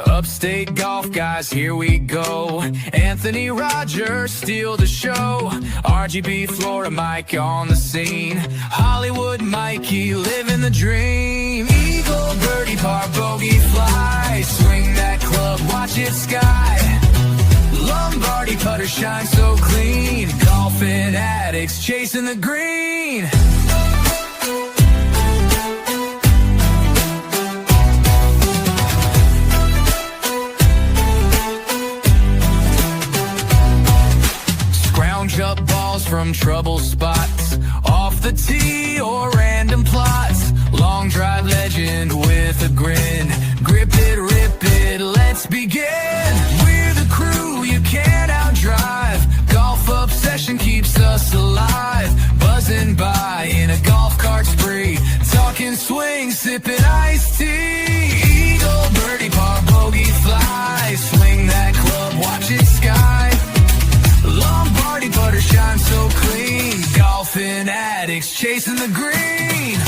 Upstate Golf Guys, here we go. Anthony Rogers, steal the show. RGB, Florida Mike on the scene. Hollywood Mikey, living the dream. Eagle, birdie, par, bogey, fly. Swing that club, watch it sky. Lombardi putter shine so clean. Golfing addicts chasing the green. Up balls from trouble spots, off the tee or random plots. Long drive legend with a grin. Grip it, rip it, let's begin. We're the crew you can't outdrive. Golf obsession keeps us alive. Buzzing by in a golf cart spree. Talking swing, sipping iced tea. Eagle, birdie, par, bogey, fly. Swing that club, watch it sky. Lombardi putter shine so clean. Golfing addicts chasing the green.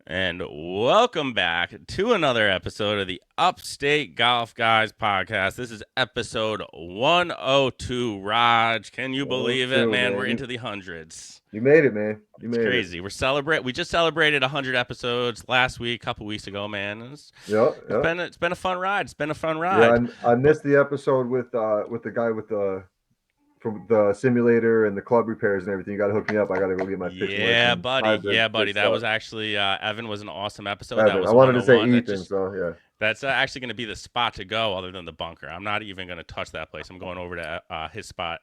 And welcome back to another episode of the Upstate Golf Guys Podcast. This is episode 102. Raj, can you believe it, man? We're into the hundreds. You made it, man. You made it. It's crazy. We just celebrated 100 episodes last week, a couple weeks ago, man. It's been a fun ride. It's been a fun ride. Yeah, I missed the episode with the guy with from the simulator and the club repairs and everything. You got to hook me up. I got to go get my pitch. Yeah, buddy. That was actually Evan was an awesome episode. Evan. That was I wanted to say Ethan, so yeah. That's actually going to be the spot to go, other than the bunker. I'm not even going to touch that place. I'm going over to his spot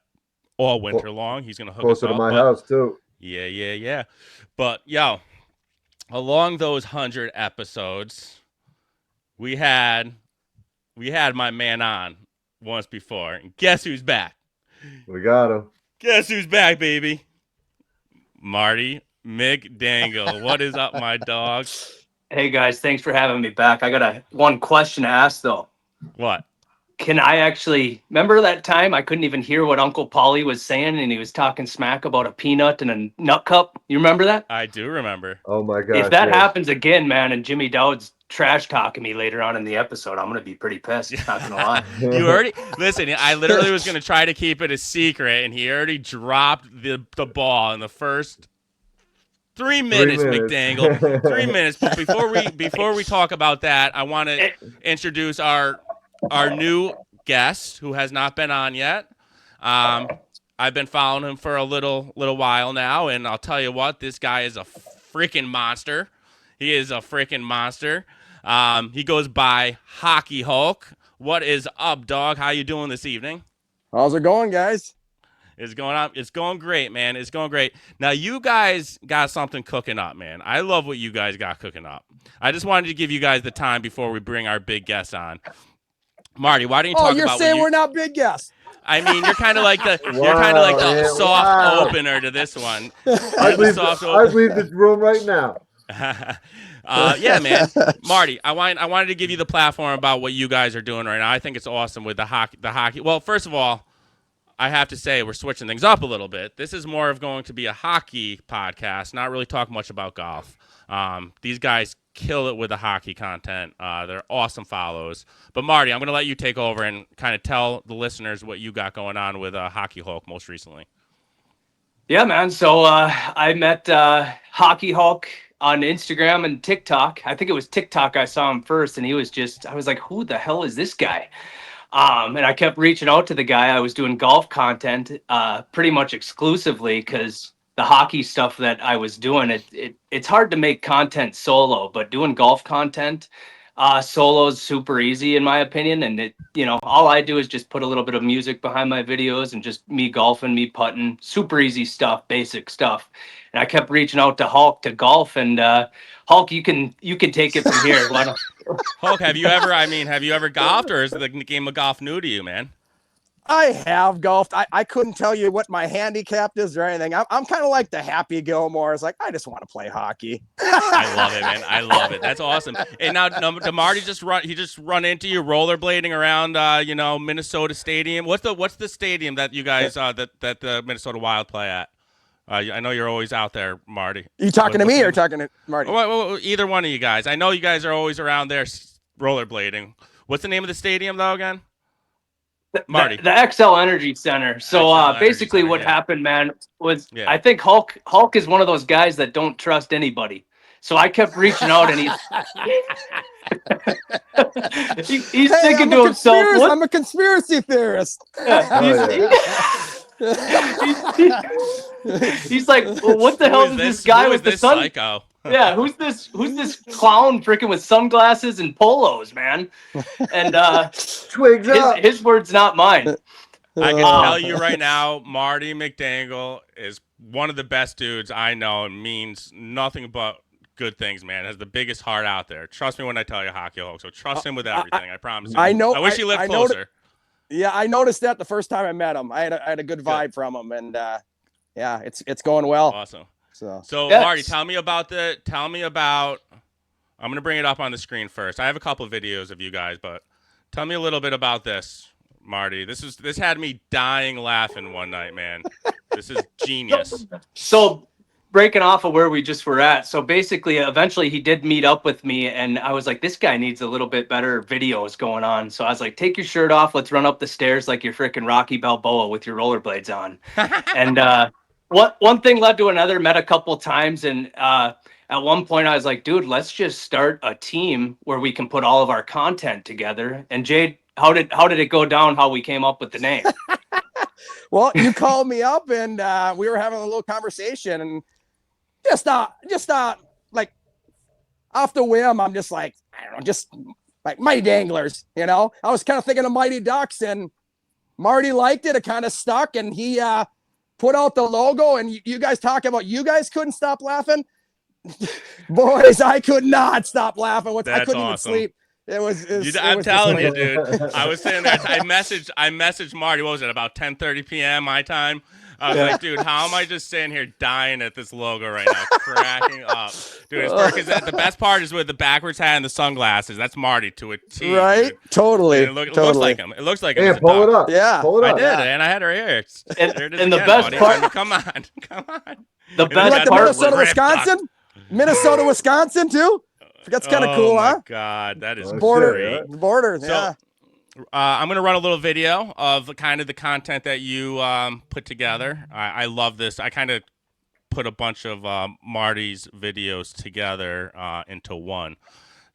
all winter long. He's going to hook us up. Closer to my house too. Yeah. But yo, along those 100 episodes, we had my man on once before, and guess who's back? We got him. Guess who's back, baby? Marty McDangle. What is up, my dog? Hey guys, thanks for having me back. I got one question to ask though. What? Can I actually remember that time I couldn't even hear what Uncle Paulie was saying, and he was talking smack about a peanut and a nut cup? You remember that? I do remember. Oh my god! If that happens again, man, and Jimmy Dowd's trash talking me later on in the episode, I'm gonna be pretty pissed. Not gonna lie. You already listen. I literally was gonna try to keep it a secret, and he already dropped the ball in the first 3 minutes. McDangle, 3 minutes. But before we talk about that, I want to introduce our new guest who has not been on yet. I've been following him for a little while now, and I'll tell you what, this guy is a freaking monster. He is a freaking monster. He goes by Hockey Hulk. What is up, dog? How you doing this evening? How's it going, guys? It's going up. It's going great, man. It's going great. Now, you guys got something cooking up, man. I love what you guys got cooking up. I just wanted to give you guys the time before we bring our big guest on. Marty, why don't you talk about? Oh, you're saying we're not big guests. I mean, you're kind of like the soft opener to this one. I leave this room right now. Yeah, man. Marty, I wanted to give you the platform about what you guys are doing right now. I think it's awesome with the hockey. Well, first of all, I have to say we're switching things up a little bit. This is more of going to be a hockey podcast, not really talk much about golf. These guys kill it with the hockey content. They're awesome follows. But Marty, I'm going to let you take over and kind of tell the listeners what you got going on with Hockey Hulk most recently. Yeah, man. So I met Hockey Hulk on Instagram and TikTok. I think it was TikTok I saw him first, and I was like, who the hell is this guy? And I kept reaching out to the guy. I was doing golf content pretty much exclusively because the hockey stuff that I was doing, it's hard to make content solo, but doing golf content solo is super easy in my opinion. And all I do is just put a little bit of music behind my videos and just me golfing, me putting, super easy stuff, basic stuff. And I kept reaching out to Hulk to golf, and Hulk, you can take it from here. Why don't... Hulk, have you ever golfed, or is the game of golf new to you, man? I have golfed. I couldn't tell you what my handicap is or anything. I'm kind of like the Happy Gilmore. It's like, I just want to play hockey. I love it, man. I love it. That's awesome. And now, did Marty just run into you rollerblading around, Minnesota Stadium? What's the stadium that you guys, that the Minnesota Wild play at? I know you're always out there, Marty. You talking to me or talking to Marty? Well, either one of you guys. I know you guys are always around there rollerblading. What's the name of the stadium, though, again? Marty. The XL Energy Center. So basically what happened, man, was I think Hulk is one of those guys that don't trust anybody. So I kept reaching out, and he's thinking to himself, I'm a conspiracy theorist. He's like, well, what the hell is this guy with the sun? Psycho? Yeah, who's this clown freaking with sunglasses and polos, man? And Twigs up. His words, not mine. I can tell you right now, Marty McDangle is one of the best dudes I know and means nothing but good things, man. Has the biggest heart out there. Trust me when I tell you, Hockey Hulk. So trust him with everything. I promise you. I know. I wish he lived closer. Yeah, I noticed that the first time I met him. I had a good vibe from him, and it's going well. Awesome. So yes. Marty, tell me about. I'm gonna bring it up on the screen first. I have a couple of videos of you guys, but tell me a little bit about this, Marty. This had me dying laughing one night, man. This is genius. So breaking off of where we just were at. So basically, eventually he did meet up with me, and I was like, this guy needs a little bit better videos going on. So I was like, take your shirt off. Let's run up the stairs like you're freaking Rocky Balboa with your rollerblades on. And one thing led to another, met a couple times. And at one point I was like, dude, let's just start a team where we can put all of our content together. And Jade, how did it go down, how we came up with the name? Well, you called me up, and we were having a little conversation, and just like off the whim, I'm just like, I don't know, just like Mighty Danglers, I was kind of thinking of Mighty Ducks, and Marty liked it. It kind of stuck, and he put out the logo, and you guys talk about you guys couldn't stop laughing. Boys, I could not stop laughing. I couldn't even sleep. I'm telling you, dude. I was sitting there. I messaged Marty. What was it? About 10:30 p.m. my time. I was like, dude, how am I just sitting here dying at this logo right now, cracking up, dude? The best part is with the backwards hat and the sunglasses. That's Marty to a T, right? Dude. Totally. It looks like him. It looks like him. Yeah, pull it up. Yeah, pull it up. I did, and I had her here. And the best part. I mean, come on. The best part. Minnesota, Wisconsin too. That's kind of cool, huh? God, that is border. So, yeah. I'm going to run a little video of kind of the content that you put together. I love this. I kind of put a bunch of Marty's videos together into one.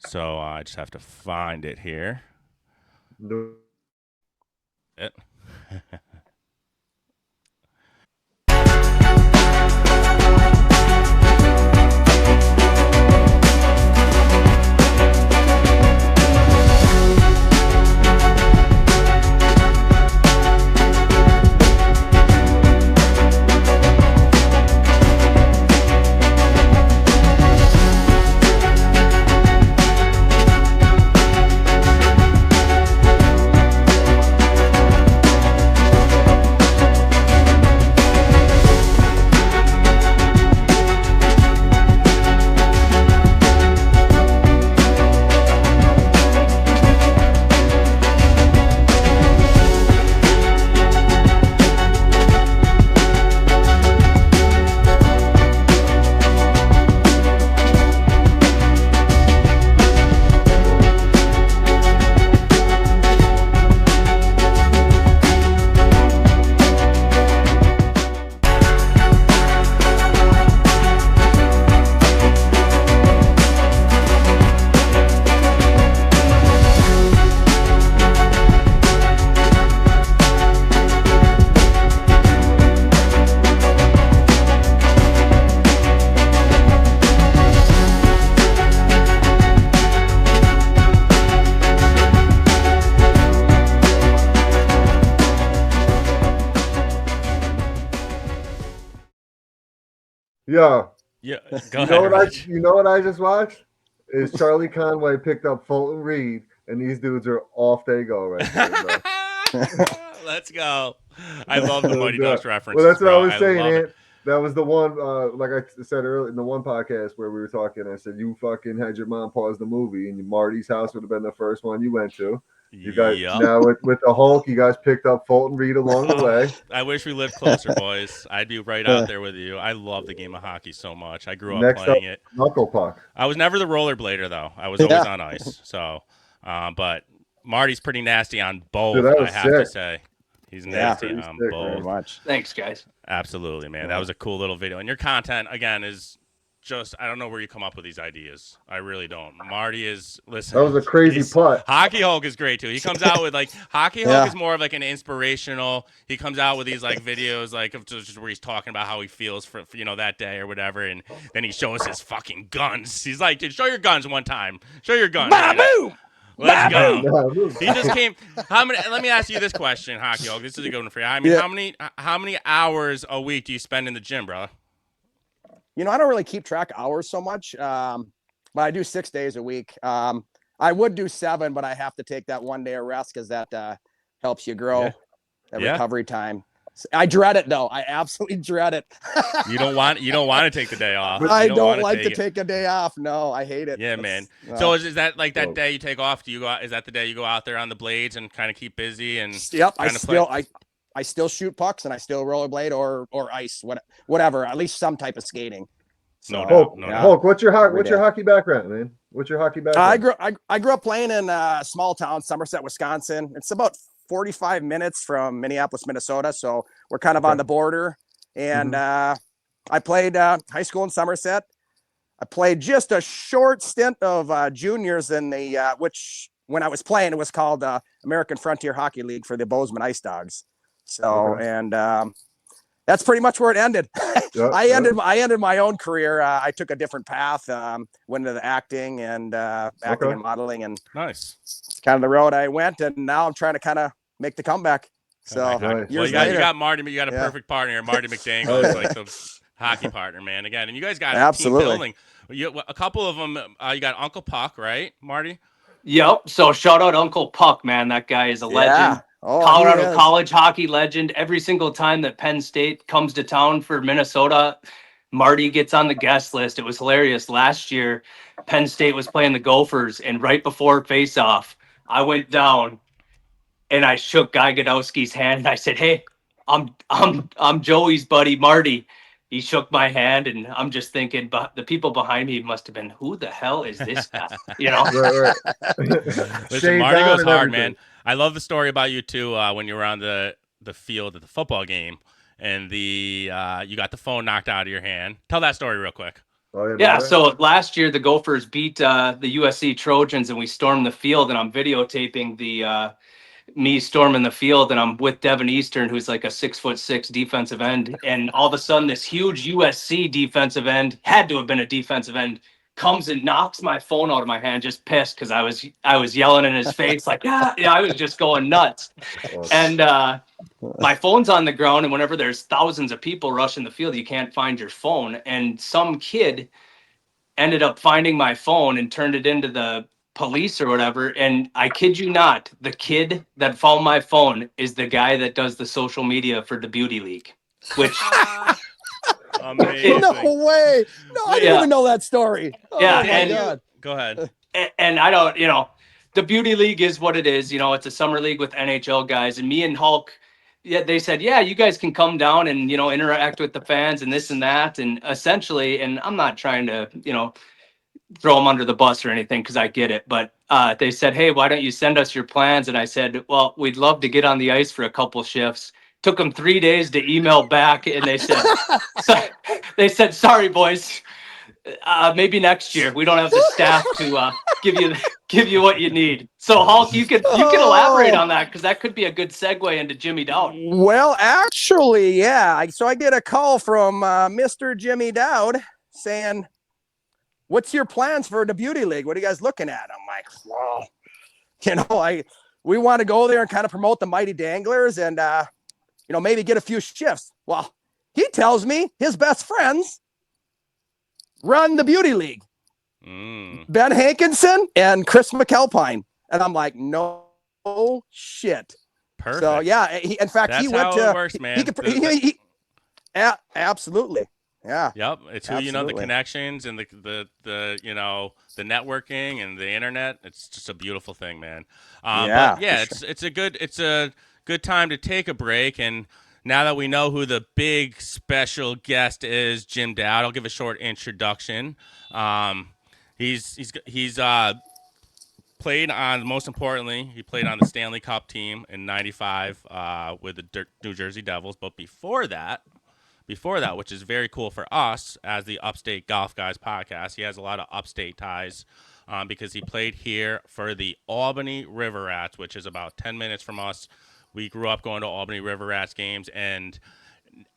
So I just have to find it here. It. Yeah. Go ahead. You know what I just watched? Is Charlie Conway picked up Fulton Reed, and these dudes are off they go right there. Let's go. I love the Mighty Ducks reference. Well, that's what I was saying, love Ant. it. That was the one, like I said earlier in the one podcast where we were talking. I said, you fucking had your mom pause the movie, and Marty's house would have been the first one you went to. You guys, now with the Hulk, you guys picked up Fulton Reed along the way. I wish we lived closer, boys. I'd be right out there with you. I love the game of hockey so much. I grew up playing it. Knuckle puck. I was never the rollerblader, though. I was always on ice. So, but Marty's pretty nasty on both, Dude, I have to say. He's nasty on both. Very much. Thanks, guys. Absolutely, man. That was a cool little video. And your content, again, is just, I don't know where you come up with these ideas. I really don't. Marty is, listen. That was a crazy putt. Hockey Hulk is great, too. He comes out with, like, Hockey Hulk is more of, like, an inspirational. He comes out with these, like, videos, like, of just where he's talking about how he feels for that day or whatever. And then he shows his fucking guns. He's like, dude, show your guns one time. Show your guns. Babu! Let's go. He just came. How many? Let me ask you this question, Hockey Hulk. This is a good one for you. I mean, how many hours a week do you spend in the gym, bro? I don't really keep track of hours so much, but I do 6 days a week. I would do 7, but I have to take that 1 day of rest because that helps you grow that recovery time. I dread it though. I absolutely dread it. You don't want to take the day off. I don't like to take a day off. No, I hate it. Yeah, man. So is that like that day you take off? Do you go? Is that the day you go out there on the blades and kind of keep busy and? Yep. I still shoot pucks and I still rollerblade or ice, whatever. At least some type of skating. So, no doubt. Hulk, what's your hockey background, man? What's your hockey background? I grew up playing in a small town, Somerset, Wisconsin. It's about 45 minutes from Minneapolis, Minnesota. So we're kind of on the border. And I played high school in Somerset. I played just a short stint of juniors in the, which when I was playing, it was called American Frontier Hockey League for the Bozeman Ice Dogs. So, and that's pretty much where it ended. I ended my own career. I took a different path, went into the acting and and modeling, and nice. It's kind of the road I went, and now I'm trying to kind of make the comeback. So you got Marty, you got a perfect partner, Marty McDangle, is like the hockey partner, man. Again, and you guys got a team building. A couple of them. You got Uncle Puck, right, Marty? Yep. So shout out Uncle Puck, man. That guy is a legend. Colorado college hockey legend. Every single time that Penn State comes to town for Minnesota, Marty gets on the guest list. It was hilarious. Last year, Penn State was playing the Gophers, and right before face-off, I went down and I shook Guy Godowski's hand, and I said, "Hey, I'm Joey's buddy, Marty." He shook my hand, and I'm just thinking, but the people behind me must have been, "Who the hell is this guy?" Right. Listen, Marty goes hard, man. I love the story about you too. When you were on the field at the football game, and you got the phone knocked out of your hand. Tell that story real quick. So last year the Gophers beat the USC Trojans, and we stormed the field, and I'm videotaping the me storming the field, and I'm with Devin Eastern, who's like a 6'6" defensive end, and all of a sudden this huge USC defensive end, had to have been a defensive end, comes and knocks my phone out of my hand, just pissed because I was yelling in his face like, I was just going nuts. And my phone's on the ground, and whenever there's thousands of people rushing the field, you can't find your phone. And some kid ended up finding my phone and turned it into the police or whatever. And I kid you not, the kid that found my phone is the guy that does the social media for the Beauty League, which amazing. No way. No, I didn't even know that story. God. Go ahead. And I don't, the Beauty League is what it is. It's a summer league with NHL guys, and me and Hulk, they said, you guys can come down and, interact with the fans and this and that. And essentially, and I'm not trying to, throw them under the bus or anything, because I get it. But they said, hey, why don't you send us your plans? And I said, well, we'd love to get on the ice for a couple shifts. Took them 3 days to email back, and they said, sorry, boys, maybe next year. We don't have the staff to give you what you need. So Hulk, you can elaborate on that, because that could be a good segue into Jimmy Dowd. Well, actually, yeah. So I get a call from Mr. Jimmy Dowd saying, what's your plans for the Beauty League? What are you guys looking at? I'm like, well, we want to go there and kind of promote the Mighty Danglers and, maybe get a few shifts. Well, he tells me his best friends run the Beauty League. Ben Hankinson and Chris McAlpine. And I'm like, no shit. Perfect. So yeah, in fact, That's he went how to. it works, man. Yeah, absolutely. Yeah. Yep. It's who the connections and the the networking and the internet. It's just a beautiful thing, man. But yeah, it's a good time to take a break. And now that we know who the big special guest is, Jim Dowd, I'll give a short introduction. He's played on, most importantly, he played on the Stanley Cup team in '95 with the New Jersey Devils. But before that, which is very cool for us as the Upstate Golf Guys podcast, he has a lot of upstate ties because he played here for the Albany River Rats, which is about 10 minutes from us. We grew up going to Albany River Rats games, and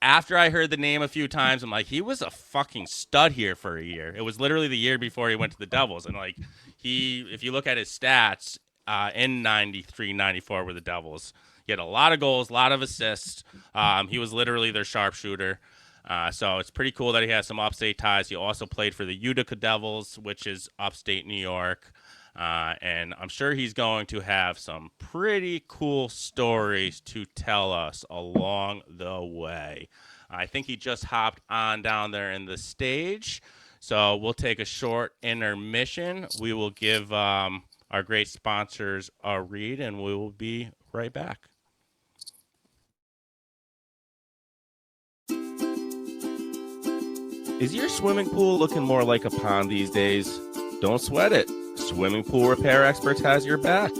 after I heard the name a few times, I'm like, he was a fucking stud here for a year. It was literally the year before he went to the Devils, and like if you look at his stats in '93, '94 with the Devils, he had a lot of goals, a lot of assists. He was literally their sharpshooter. So it's pretty cool that he has some upstate ties. He also played for the Utica Devils, which is upstate New York. And I'm sure he's going to have some pretty cool stories to tell us along the way. I think he just hopped on down there in the stage. So we'll take a short intermission. We will give our great sponsors a read, and we will be right back. Is your swimming pool looking more like a pond these days? Don't sweat it. Swimming Pool Repair Experts has your back.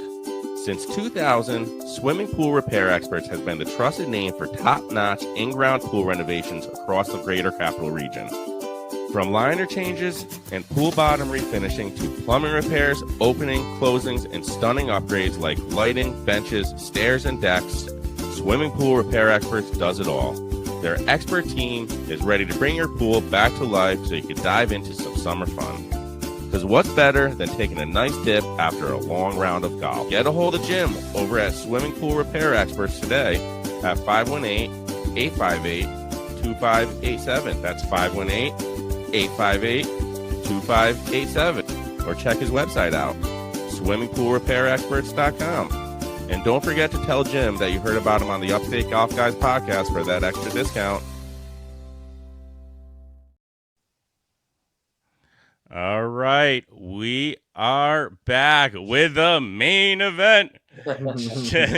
Since 2000, Swimming Pool Repair Experts has been the trusted name for top-notch in-ground pool renovations across the greater capital region. From liner changes and pool bottom refinishing to plumbing repairs, opening, closings, and stunning upgrades like lighting, benches, stairs, and decks, Swimming Pool Repair Experts does it all. Their expert team is ready to bring your pool back to life so you can dive into some summer fun. Because what's better than taking a nice dip after a long round of golf? Get a hold of Jim over at Swimming Pool Repair Experts today at 518-858-2587. That's 518-858-2587. Or check his website out, swimmingpoolrepairexperts.com. And don't forget to tell Jim that you heard about him on the Upstate Golf Guys podcast for that extra discount. All right, we are back with the main event.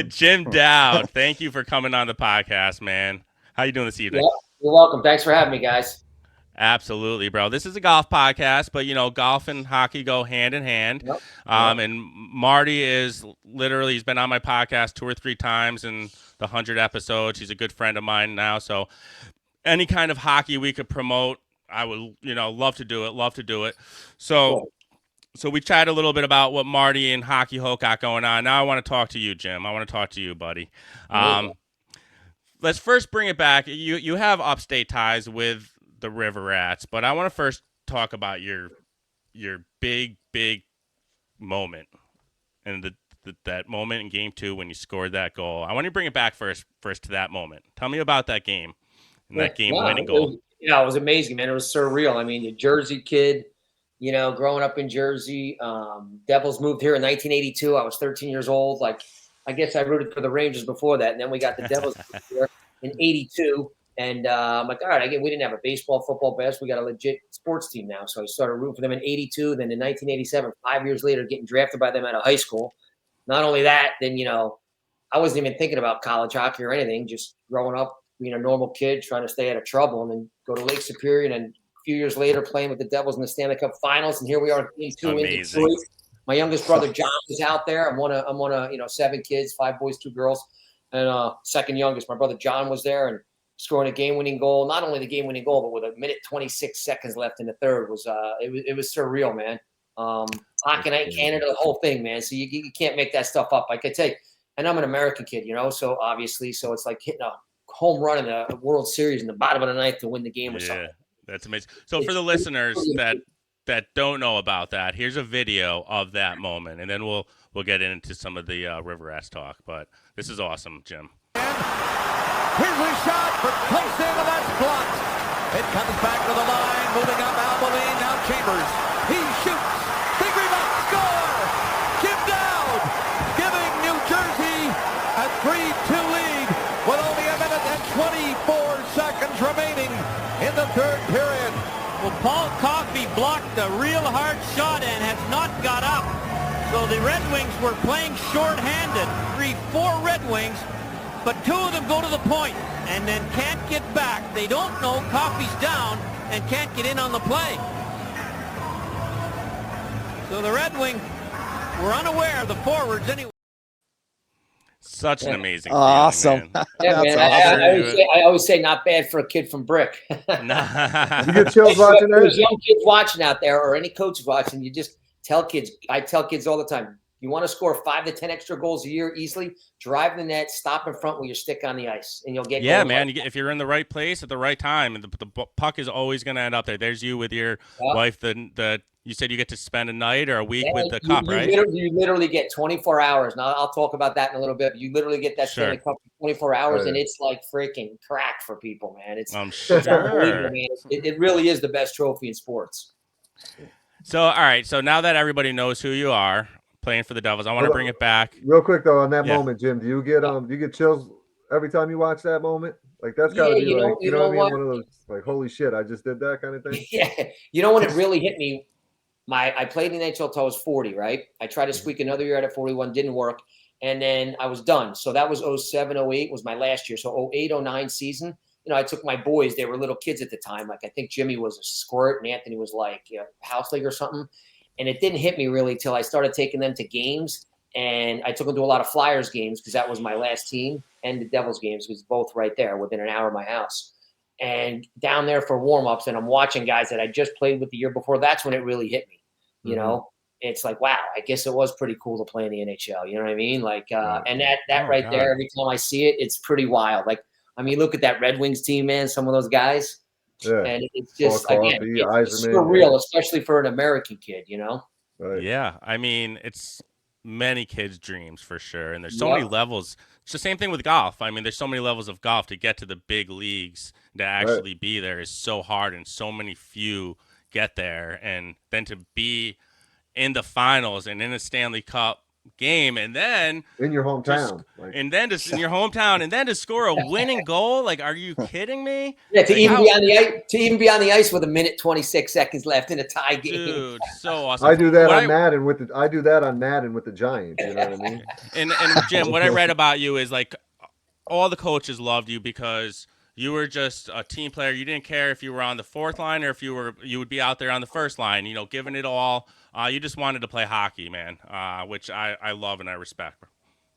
Jim Dowd, thank you for coming on the podcast, man. How you doing this evening? Yeah, you're welcome. Thanks for having me, guys. Absolutely, bro. This is a golf podcast, but, golf and hockey go hand in hand. Yep. And Marty is literally, he's been on my podcast 2 or 3 times in the 100 episodes. He's a good friend of mine now. So any kind of hockey we could promote, I would, love to do it. So we chatted a little bit about what Marty and Hockey Hulk got going on. Now I want to talk to you, Jim. I want to talk to you, buddy. Let's first bring it back. You have upstate ties with the River Rats, but I want to first talk about your big moment and that moment in Game 2 when you scored that goal. I want to bring it back first to that moment. Tell me about that game and that game-winning goal. It was amazing, man. It was surreal. I mean, a Jersey kid, growing up in Jersey. Devils moved here in 1982. I was 13 years old. Like, I guess I rooted for the Rangers before that, and then we got the Devils here in 82. And I'm like, all right, we didn't have a baseball, football, basketball. We got a legit sports team now. So I started rooting for them in 82. Then in 1987, 5 years later, getting drafted by them out of high school. Not only that, then, I wasn't even thinking about college hockey or anything, just growing up, being a normal kid, trying to stay out of trouble, and then go to Lake Superior. And then a few years later, playing with the Devils in the Stanley Cup Finals. And here we are in Game 2 in Detroit. My youngest brother, John, was out there. I'm one of 7 kids, 5 boys, 2 girls. And second youngest, my brother John, was there. And scoring a game-winning goal, not only the game-winning goal, but with 1:26 left in the third was it was surreal, man. Hockey Night in Canada, the whole thing, man. So you can't make that stuff up. Like I tell you, and I'm an American kid, so obviously, so it's like hitting a home run in the World Series in the bottom of the ninth to win the game or something. Yeah, that's amazing. So for the listeners that don't know about that, here's a video of that moment, and then we'll get into some of the River Rats talk. But this is awesome, Jim. Here's a shot for placing, and that's blocked. It comes back to the line, moving up Albany, now Chambers. He shoots. Big rebound, score! Jim Dowd giving New Jersey a third period. Well, Paul Coffey blocked a real hard shot and has not got up. So the Red Wings were playing short-handed. 3-4 Red Wings, but 2 of them go to the point and then can't get back. They don't know Coffey's down and can't get in on the play. So the Red Wings were unaware, the forwards anyway. Such an amazing awesome. Man. Yeah, man. I always say not bad for a kid from Brick. You get chills watching There's that? young kids watching out there, or any coaches watching. You just tell kids. I tell kids all the time. You want to score 5 to 10 extra goals a year easily? Drive the net, stop in front with your stick on the ice, and you'll get. Yeah, man. If you're in the right place at the right time, and the puck is always going to end up there. There's you with your wife. You said you get to spend a night or a week with the cup, right? You literally get 24 hours. Now, I'll talk about that in a little bit. You literally get that Stanley Cup for 24 hours, and it's like freaking crack for people, man. I'm sure. Man. It really is the best trophy in sports. So, all right. So now that everybody knows who you are playing for the Devils, I want to bring it back. Real quick, though, on that moment, Jim, do you get chills every time you watch that moment? Like, that's got to be like, you know what I mean? One of those, like, holy shit, I just did that kind of thing? Yeah. You know when it really hit me? I played in the NHL until I was 40, right? I tried to squeak another year out at 41, didn't work. And then I was done. So that was 07, 08 was my last year. So 08, 09 season, I took my boys. They were little kids at the time. Like, I think Jimmy was a squirt and Anthony was like house league or something. And it didn't hit me really till I started taking them to games. And I took them to a lot of Flyers games because that was my last team. And the Devils games was both right there within an hour of my house. And down there for warm-ups, and I'm watching guys that I just played with the year before. That's when it really hit me. You know, it's like, wow, I guess it was pretty cool to play in the NHL. You know what I mean? Like, and that there, every time I see it, it's pretty wild. Like, I mean, look at that Red Wings team, man, some of those guys. Yeah. And it's just, again, it's surreal, especially for an American kid, Right. Yeah. I mean, it's many kids' dreams for sure. And there's so many levels. It's the same thing with golf. I mean, there's so many levels of golf. To get to the big leagues, to actually be there is so hard, and so many few get there. And then to be in the finals and in a Stanley Cup game, and then in your hometown, in your hometown, and then to score a winning goal. Like, are you kidding me? Yeah, to even be on the ice with 1:26 left in a tie game. Dude, so awesome. I do that on Madden with the Giants. You know what I mean? And Jim, what I read about you is like all the coaches loved you because you were just a team player. You didn't care if you were on the fourth line or if you would be out there on the first line, giving it all. You just wanted to play hockey, man, which I love and I respect.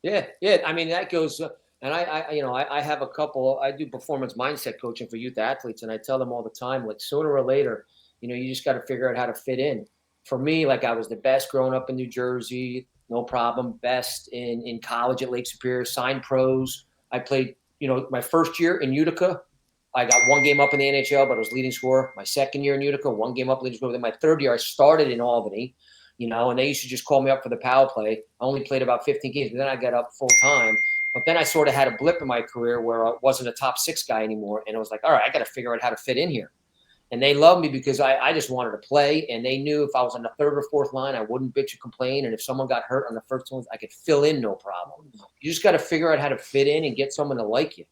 Yeah. I mean, that goes, and I have a couple. I do performance mindset coaching for youth athletes, and I tell them all the time, like, sooner or later, you just got to figure out how to fit in. For me, like, I was the best growing up in New Jersey, no problem. Best in college at Lake Superior, signed pros. I played, my first year in Utica, I got one game up in the NHL, but I was leading scorer. My second year in Utica, one game up leading scorer. Then my third year, I started in Albany, and they used to just call me up for the power play. I only played about 15 games, but then I got up full time. But then I sort of had a blip in my career where I wasn't a top 6 guy anymore. And I was like, all right, I got to figure out how to fit in here. And they loved me because I just wanted to play. And they knew if I was on the third or fourth line, I wouldn't bitch or complain. And if someone got hurt on the first one, I could fill in, no problem. You just got to figure out how to fit in and get someone to like you.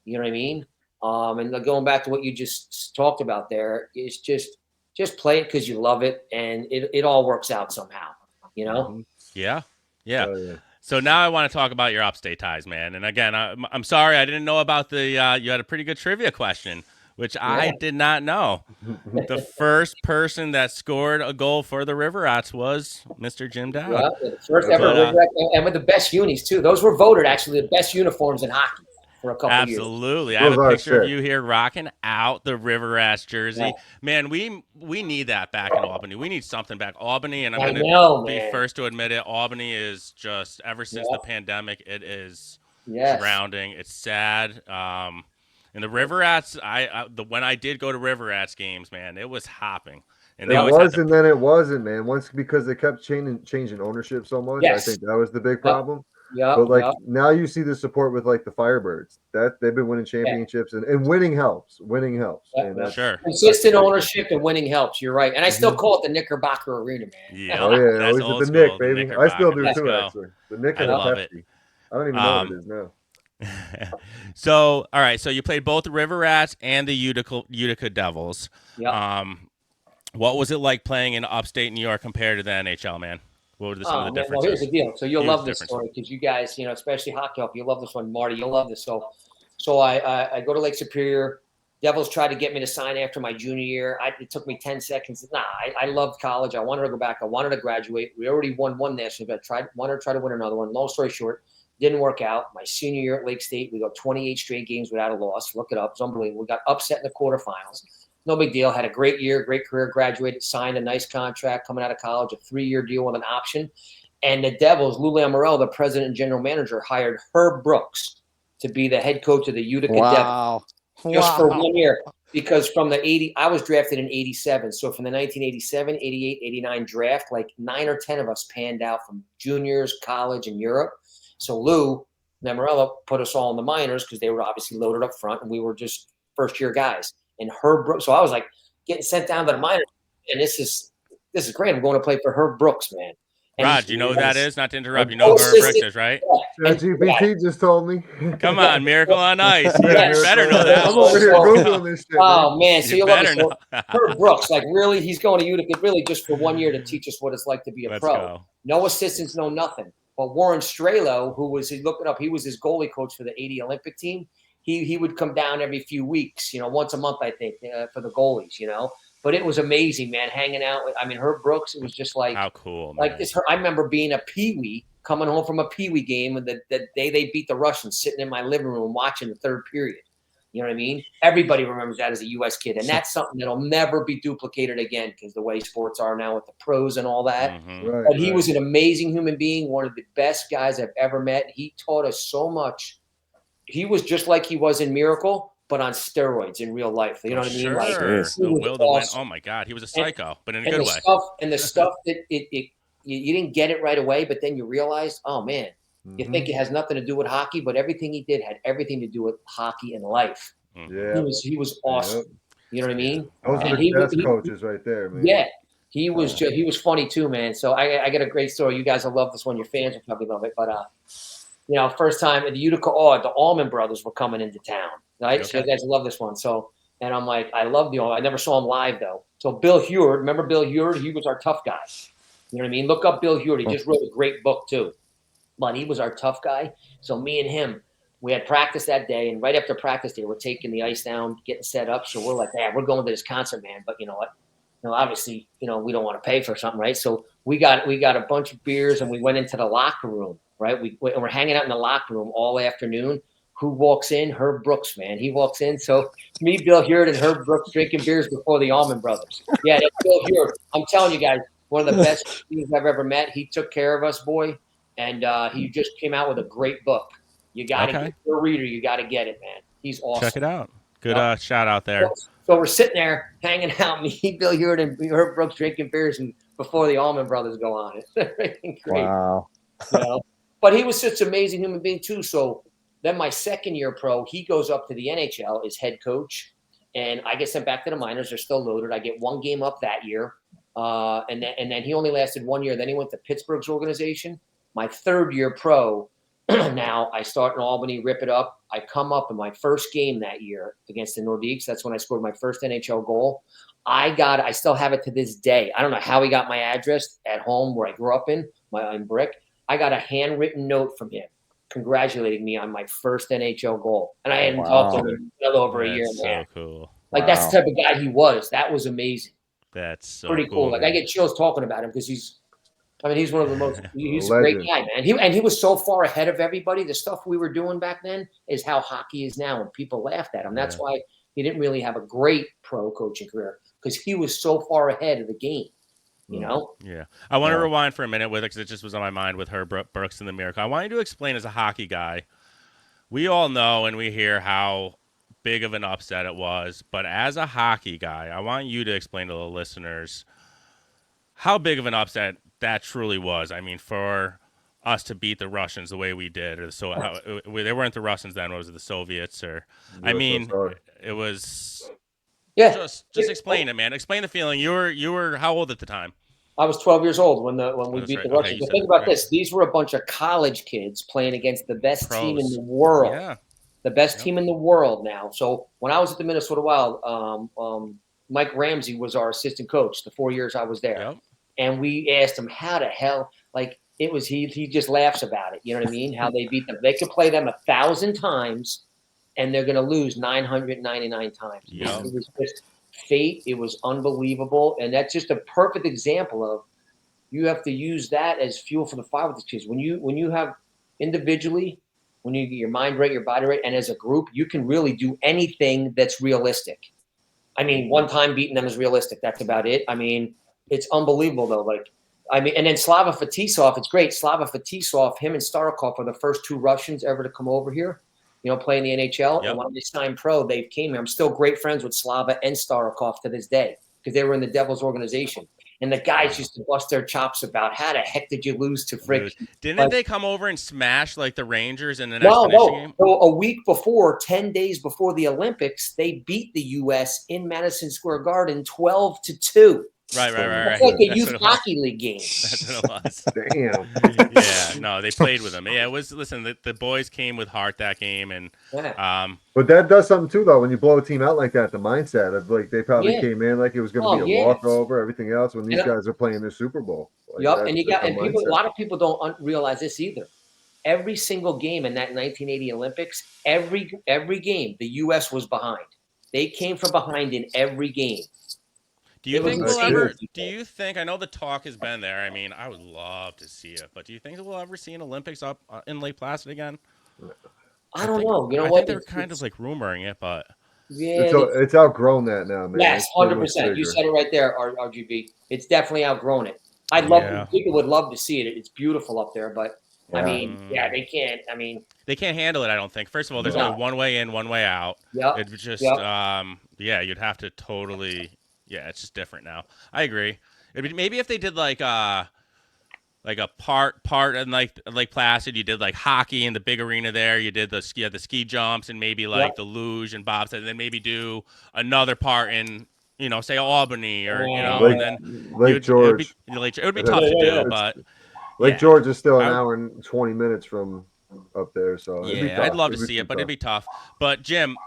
You know what I mean? And going back to what you just talked about there, is just play it because you love it, and it all works out somehow, Yeah. So now I want to talk about your Upstate ties, man. And again, I'm sorry I didn't know about you had a pretty good trivia question, which I did not know. The first person that scored a goal for the River Rats was Mr. Jim Dowd. Yeah, the first ever River Rats, and with the best unis too. Those were voted actually the best uniforms in hockey for a couple of years. Absolutely. I have a picture of you here rocking out the River Rats jersey. Yeah. Man, we need that back in Albany. We need something back. Albany, and I'm going to be first to admit it, Albany is just, ever since the pandemic, it is drowning. It's sad. And the River Rats, when I did go to River Rats games, man, it was hopping. And it was, and then it wasn't, man. Once, because they kept changing ownership so much, I think that was the big problem. Yeah, but now you see the support with the Firebirds. That they've been winning championships, and winning helps. Winning helps. Yeah, sure. Consistent ownership and winning helps. You're right, and I still call it the Knickerbocker Arena, man. Yeah, always with the Knick, baby. I still do too, actually. The Knick and I love it. I don't even know what it is now. So, all right. So you played both the River Rats and the Utica Devils. Yeah. What was it like playing in upstate New York compared to the NHL, man? What were some of the differences? Well, here's the deal. So you'll love this story because you guys, especially hockey, you'll love this one. Marty, you'll love this. So I go to Lake Superior. Devils tried to get me to sign after my junior year. It took me 10 seconds. I loved college. I wanted to go back. I wanted to graduate. We already won one national, but wanted to try to win another one. Long story short, didn't work out. My senior year at Lake State, we go 28 straight games without a loss. Look it up. It's unbelievable. We got upset in the quarterfinals. No big deal. Had a great year, great career, graduated, signed a nice contract coming out of college, a 3-year deal with an option. And the Devils, Lou Lamoriello, the president and general manager, hired Herb Brooks to be the head coach of the Utica Devils. Just for 1 year. Because from I was drafted in 87. So from the 1987, 88, 89 draft, like 9 or 10 of us panned out from juniors, college, and Europe. So Lou Lamoriello put us all in the minors because they were obviously loaded up front, and we were just first-year guys. And Herb Brooks, so I was like getting sent down to the minors, and this is great. I'm going to play for Herb Brooks, man. And Rod, do you know who that is? Not to interrupt. You know who Herb Brooks is, right? ChatGPT just told me. Come on, Miracle on Ice. You better know that. I'm over here Googling this shit. Oh, man. So you better know. Herb Brooks, like really, he's going to Utica really just for 1 year to teach us what it's like to be a pro. Go. No assistants, no nothing. But Warren Strelo, who was, look it up, he was his goalie coach for the 80 Olympic team. He would come down every few weeks, once a month, I think, for the goalies, But it was amazing, man, hanging out. Herb Brooks, it was just like. How cool, man. Like this. I remember being a peewee, coming home from a peewee game, and the day they beat the Russians, sitting in my living room watching the third period. You know what I mean? Everybody remembers that as a U.S. kid. And that's something that'll never be duplicated again because the way sports are now with the pros and all that. Mm-hmm. Right, but he was an amazing human being, one of the best guys I've ever met. He taught us so much. He was just like he was in Miracle, but on steroids in real life. You know what I mean? Sure. Like, The will to win. Oh, my God. He was a psycho, but in a good way. The stuff that you didn't get it right away, but then you realized, oh, man, you think it has nothing to do with hockey, but everything he did had everything to do with hockey and life. Yeah. He was awesome. Yep. You know what I mean? Those are the best coaches right there, man. Yeah. He was funny too, man. So I got a great story. You guys will love this one. Your fans will probably love it. But first time at the Utica, the Allman Brothers were coming into town. Right? Okay. So you guys love this one. So, and I'm like, I love the Allman. I never saw him live though. So Bill Heward, remember Bill Heward? He was our tough guy. You know what I mean? Look up Bill Heward. He just wrote a great book too. But he was our tough guy. So me and him, we had practice that day, and right after practice day, we're taking the ice down, getting set up. So we're like, we're going to this concert, man. But you know what? Obviously, we don't want to pay for something, right? So we got a bunch of beers, and we went into the locker room, right? We're hanging out in the locker room all afternoon. Who walks in? Herb Brooks, man. He walks in. So me, Bill Heward, and Herb Brooks drinking beers before the Allman Brothers. Yeah, that's Bill Heward. I'm telling you guys, one of the best things I've ever met. He took care of us, boy, and he just came out with a great book. You got to get your reader. You got to get it, man. He's awesome. Check it out. Good shout out there. So we're sitting there hanging out, me, Bill Heward, and Herb Brooks drinking beers and before the Allman Brothers go on. It's great. Wow. But he was such an amazing human being too. So then my second year pro, he goes up to the NHL as head coach, and I get sent back to the minors. They're still loaded. I get one game up that year, and then he only lasted 1 year. Then he went to Pittsburgh's organization. My third year pro. Now I start in Albany, rip it up. I come up in my first game that year against the Nordiques. That's when I scored my first NHL goal. I still have it to this day. I don't know how he got my address at home where I grew up in Brick. I got a handwritten note from him congratulating me on my first NHL goal. And I hadn't talked to him in well over a year. That's so cool. Like that's the type of guy he was. That was amazing. That's so pretty cool. Like I get chills talking about him because he's one of the most. He's a great guy, man. He was so far ahead of everybody. The stuff we were doing back then is how hockey is now, and people laughed at him. That's why he didn't really have a great pro coaching career because he was so far ahead of the game. Yeah. I want to rewind for a minute with it because it just was on my mind with Herb Brooks and the Miracle. I want you to explain as a hockey guy. We all know and we hear how big of an upset it was, but as a hockey guy, I want you to explain to the listeners how big of an upset that truly was. I mean, for us to beat the Russians the way we did, or so they weren't the Russians then. What was it, the Soviets? Or I mean, it was. Yeah. Just explain it, man. Explain the feeling. You were how old at the time? I was 12 years old when we beat the Russians. Okay, But think about this. These were a bunch of college kids playing against the best team in the world. Yeah. The best team in the world now. So when I was at the Minnesota Wild, Mike Ramsey was our assistant coach the 4 years I was there. Yep. And we asked him how the hell, like it was, he just laughs about it. You know what I mean? How they beat them. They could play them 1,000 times and they're going to lose 999 times. Yep. It was just fate. It was unbelievable. And that's just a perfect example of, you have to use that as fuel for the fire with the kids. When you have individually, when you get your mind right, your body right, and as a group, you can really do anything that's realistic. I mean, one time beating them is realistic. That's about it. I mean, it's unbelievable though. And then Slava Fetisov, it's great. Slava Fetisov, him and Starikov are the first two Russians ever to come over here, play in the NHL. Yep. And when they signed pro, they came here. I'm still great friends with Slava and Starikov to this day because they were in the Devils organization. And the guys used to bust their chops about how the heck did you lose to Frick? Didn't they come over and smash like the Rangers in the next game? No. So a week before, 10 days before the Olympics, they beat the U.S. in Madison Square Garden 12-2. Right. It's like a youth hockey league game. That's what it was. Damn. Yeah, no, they played with them. Yeah, it was. Listen, the boys came with heart that game, and But that does something too, though. When you blow a team out like that, the mindset of like they probably came in like it was going to be a walkover, everything else. When these guys are playing the Super Bowl, and a lot of people don't realize this either. Every single game in that 1980 Olympics, every game, the U.S. was behind. They came from behind in every game. Do you think we'll ever? Do you think? I know the talk has been there. I mean, I would love to see it, but do you think that we'll ever see an Olympics up in Lake Placid again? I don't know. I think they're kind of like rumoring it, but it's outgrown that now, man. Yes, 100%. You said it right there, RGB. It's definitely outgrown it. People would love to see it. It's beautiful up there, but I mean, they can't. I mean, they can't handle it. I don't think. First of all, there's only one way in, one way out. Yeah, it's just you'd have to totally. Yeah, it's just different now. I agree. Maybe if they did like a part in like Lake Placid, you did like hockey in the big arena there. You did the ski jumps and maybe like the luge and bobsled, and then maybe do another part in say Albany or and then Lake George. It would be tough to do, but Lake George is still an hour and 20 minutes from up there, so I'd love to see it, but it'd be tough. But Jim,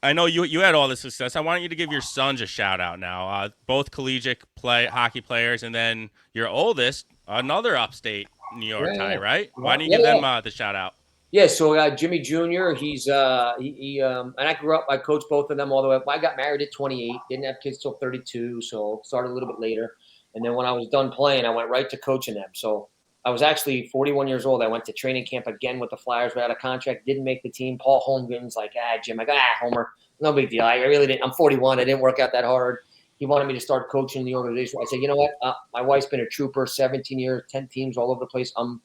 I know you had all this success. I want you to give your sons a shout out now. Both collegiate hockey players, and then your oldest, another upstate New York tie, right? Why don't you give them the shout out? Yeah, so Jimmy Jr. He's and I grew up. I coached both of them all the way up. I got married at 28, didn't have kids till 32, so started a little bit later. And then when I was done playing, I went right to coaching them. So I was actually 41 years old. I went to training camp again with the Flyers without a contract. Didn't make the team. Paul Holmgren's like, Jim. I go, Homer. No big deal. I really didn't. I'm 41. I didn't work out that hard. He wanted me to start coaching the organization. I said, you know what? My wife's been a trooper, 17 years, 10 teams all over the place. I'm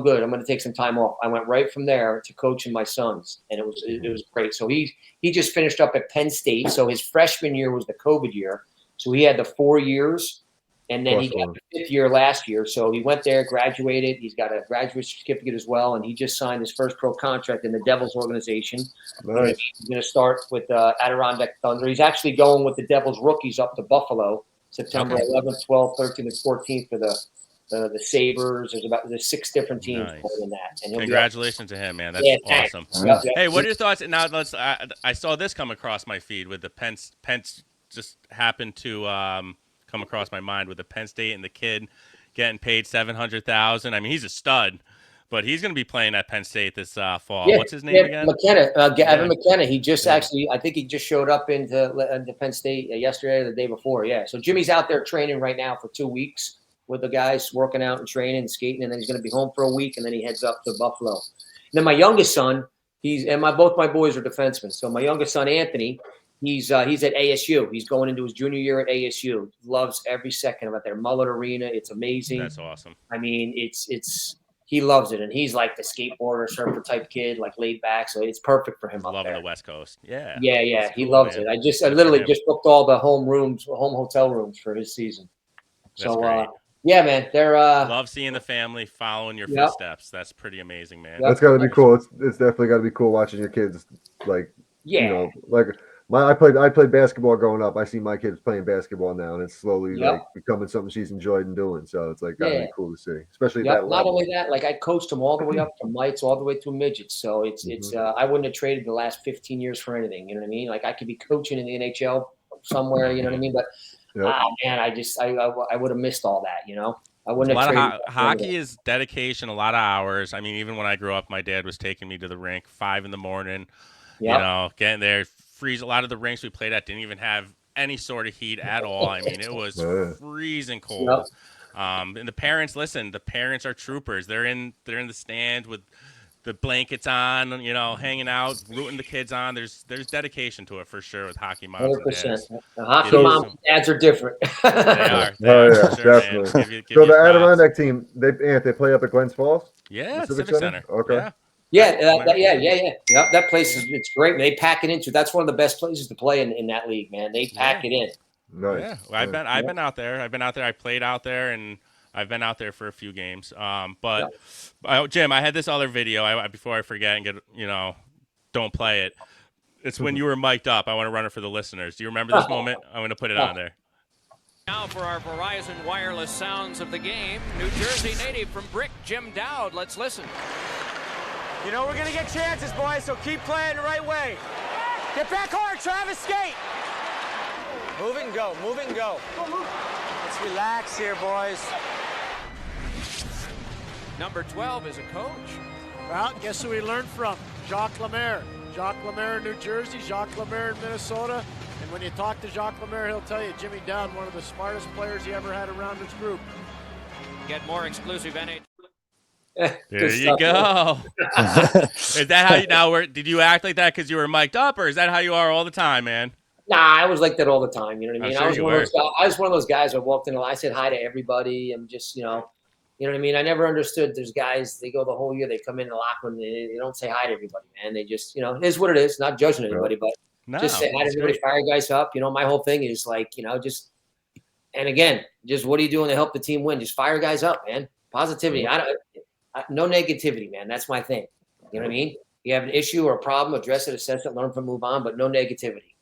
good. I'm going to take some time off. I went right from there to coaching my sons, and it was great. So he just finished up at Penn State. So his freshman year was the COVID year. So he had the 4 years. And then he got the 5th year last year. So he went there, graduated. He's got a graduate certificate as well. And he just signed his first pro contract in the Devils organization. Nice. He's going to start with Adirondack Thunder. He's actually going with the Devils rookies up to Buffalo, September 11th, 12th, 13th, and 14th for the Sabres. There's 6 different teams playing in that. And congratulations to him, man. That's awesome. Hey, what are your thoughts? Now, I saw this come across my feed with the Pence just happened to come across my mind with the Penn State and the kid getting paid $700,000. I mean, he's a stud, but he's going to be playing at Penn State this fall. What's his name again? McKenna, Gavin McKenna. He just I think he just showed up into Penn State yesterday or the day before. Yeah. So Jimmy's out there training right now for 2 weeks with the guys, working out and training and skating, and then he's going to be home for a week, and then he heads up to Buffalo. And then my youngest son, both my boys are defensemen. So my youngest son, Anthony, He's at ASU. He's going into his junior year at ASU. Loves every second of it. Their Mullet Arena. It's amazing. That's awesome. I mean, he loves it, and he's like the skateboarder, surfer type kid, like laid back. So it's perfect for him. Loving the West Coast. Yeah. Yeah. He loves it. I literally just booked all the home hotel rooms for his season. That's great. Yeah, man. They're love seeing the family following your footsteps. That's pretty amazing, man. That's got to be cool. It's definitely got to be cool watching your kids like. Yeah. I played basketball growing up. I see my kids playing basketball now, and it's slowly Yep. like becoming something she's enjoyed and doing. So it's like gotta Yeah. be cool to see, especially at Yep. that Not level. only that, like I coached them all the way up from mites, all the way through midgets. So it's I wouldn't have traded the last 15 years for anything. You know what I mean? Like I could be coaching in the NHL somewhere. You know what I mean? But man, I would have missed all that. You know, I wouldn't have traded. Hockey is dedication, a lot of hours. I mean, even when I grew up, my dad was taking me to the rink 5 a.m. Yep. You know, getting there, freeze. A lot of the rinks we played at didn't even have any sort of heat at all. I mean, it was freezing cold. Yep. And the parents, listen, the parents are troopers. They're in the stand with the blankets on, you know, hanging out, rooting the kids on. There's dedication to it for sure with hockey moms 100%. and dads. The hockey moms and dads are different. They are. Definitely. So the Adirondack team, they play up at Glens Falls? Yeah, Civic Center. Okay. Yeah. Yep, that place it's great. They pack it into. That's one of the best places to play in that league, man. They pack it in. Nice. Yeah, well, I've been out there. I played out there, and I've been out there for a few games. Jim, I had this other video. Before I forget and don't play it. It's when you were mic'd up. I want to run it for the listeners. Do you remember this moment? I'm going to put it on there. Now for our Verizon wireless sounds of the game, New Jersey native from Brick, Jim Dowd. Let's listen. You know we're going to get chances, boys, so keep playing the right way. Get back hard, Travis, skate. Move and go, move and go. Let's relax here, boys. Number 12 is a coach. Well, guess who we learned from? Jacques Lemaire. Jacques Lemaire in New Jersey, Jacques Lemaire in Minnesota. And when you talk to Jacques Lemaire, he'll tell you Jimmy Dowd, one of the smartest players he ever had around his group. Get more exclusive NHL. There you go. Is that how you now? Did you act like that because you were mic'd up, or is that how you are all the time, man? Nah, I was like that all the time. You know what I mean? Sure I was one of those guys that walked in. I said hi to everybody. I'm just, you know what I mean? I never understood. There's guys, they go the whole year. They come in the locker room. They don't say hi to everybody, man. They just, it is what it is. Not judging anybody, but just say hi to everybody. Fire guys up. My whole thing is like, just. And again, just what are you doing to help the team win? Just fire guys up, man. Positivity. No negativity, man. That's my thing. You know what I mean? You have an issue or a problem, address it, assess it, learn from, move on, but no negativity.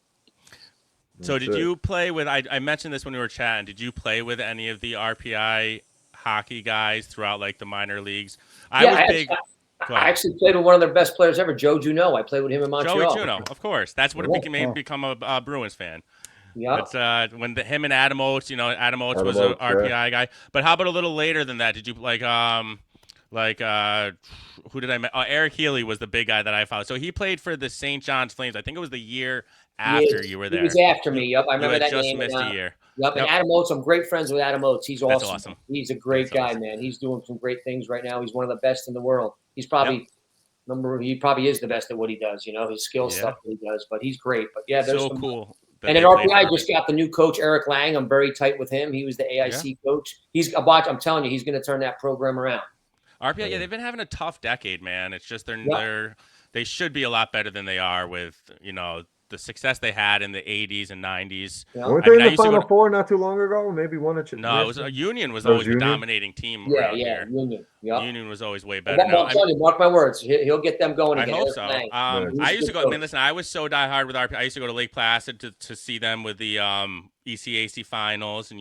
So did you play with, I mentioned this when we were chatting, did you play with any of the RPI hockey guys throughout like the minor leagues? I actually played with one of their best players ever, Joe Juneau. I played with him in Montreal. Joey Juneau, of course. That's what it made me become a Bruins fan. Yeah. It's when him and Adam Oates, Adam Oates was an RPI guy. But how about a little later than that? Did you who did I met? Eric Healy was the big guy that I followed. So he played for the St. John's Flames. I think it was the year after you were there. He was after me. Yep, I remember that just name. Missed a year. Yep, and Adam Oates. I'm great friends with Adam Oates. He's awesome. That's awesome. He's a great guy, man. He's doing some great things right now. He's one of the best in the world. He's probably he probably is the best at what he does. His skill stuff that he does. But he's great. But yeah, there's some cool. And then RPI just got the new coach, Eric Lang. I'm very tight with him. He was the AIC coach. I'm telling you, he's going to turn that program around. RPI, they've been having a tough decade, man. It's just they should be a lot better than they are with the success they had in the 80s and 90s. Yeah. Weren't they in the Final Four not too long ago? Maybe one or two. No, it was Union was always the dominating team. Here. Union. Yep. Union was always way better. I'm telling you, mark my words, he'll get them going again. I hope so. I used to go. Listen, I was so diehard with RPI. I used to go to Lake Placid to see them with the ECAC finals, and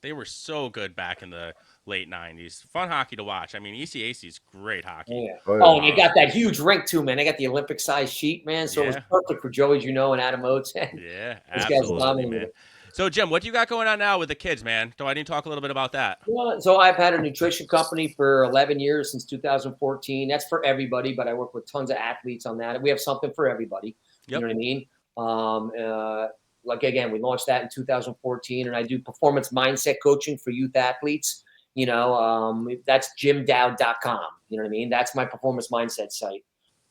they were so good back in the late 90s. Fun hockey to watch. I mean, ECAC is great hockey. Yeah. And they got that huge rink too, man. They got the Olympic-sized sheet, man. So it was perfect for Joey Juneau and Adam Oates. Yeah, absolutely, man. So, Jim, what do you got going on now with the kids, man? So I didn't talk a little bit about that. Well, so I've had a nutrition company for 11 years, since 2014. That's for everybody, but I work with tons of athletes on that. We have something for everybody. Yep. You know what I mean? Again, we launched that in 2014, and I do performance mindset coaching for youth athletes. That's jimdowd.com. You know what I mean? That's my performance mindset site,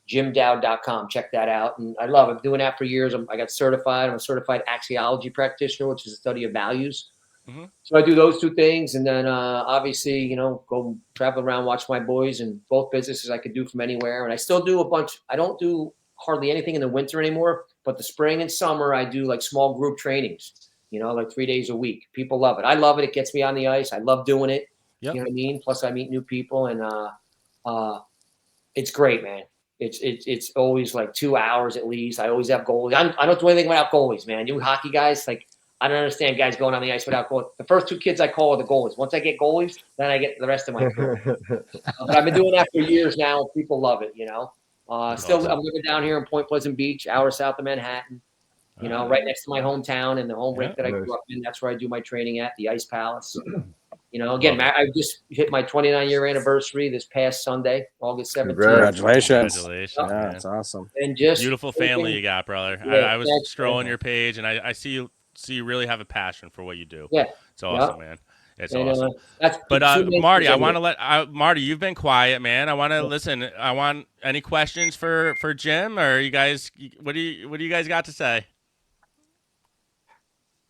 jimdowd.com. Check that out. And I love it. I'm doing that for years. I got certified. I'm a certified axiology practitioner, which is a study of values. Mm-hmm. So I do those two things. And then obviously, go travel around, watch my boys, and both businesses I could do from anywhere. And I still do a bunch. I don't do hardly anything in the winter anymore, but the spring and summer, I do like small group trainings, like 3 days a week. People love it. I love it. It gets me on the ice. I love doing it. Yep. You know what I mean? Plus I meet new people, and it's great, man. It's always like 2 hours at least. I always have goalies. I don't do anything without goalies, man. You hockey guys, like I don't understand guys going on the ice without goalies. The first 2 kids I call are the goalies. Once I get goalies, then I get the rest of my crew. But I've been doing that for years now. People love it, you know. Still, I'm living down here in Point Pleasant Beach, hour south of Manhattan. You know, right next to my hometown and the home rink that I grew up in. That's where I do my training at, the Ice Palace. You know, again, I just hit my 29-year anniversary this past Sunday, August 17th. Congratulations. Yeah, that's awesome. And just beautiful family you got, brother. Yeah, I was scrolling your page, and I see you really have a passion for what you do. Yeah. It's awesome, man. It's And, awesome. that's But two Marty, I things want to Marty, you've been quiet, man. I want to listen. I want any questions for Jim, or you guys? What do you guys got to say?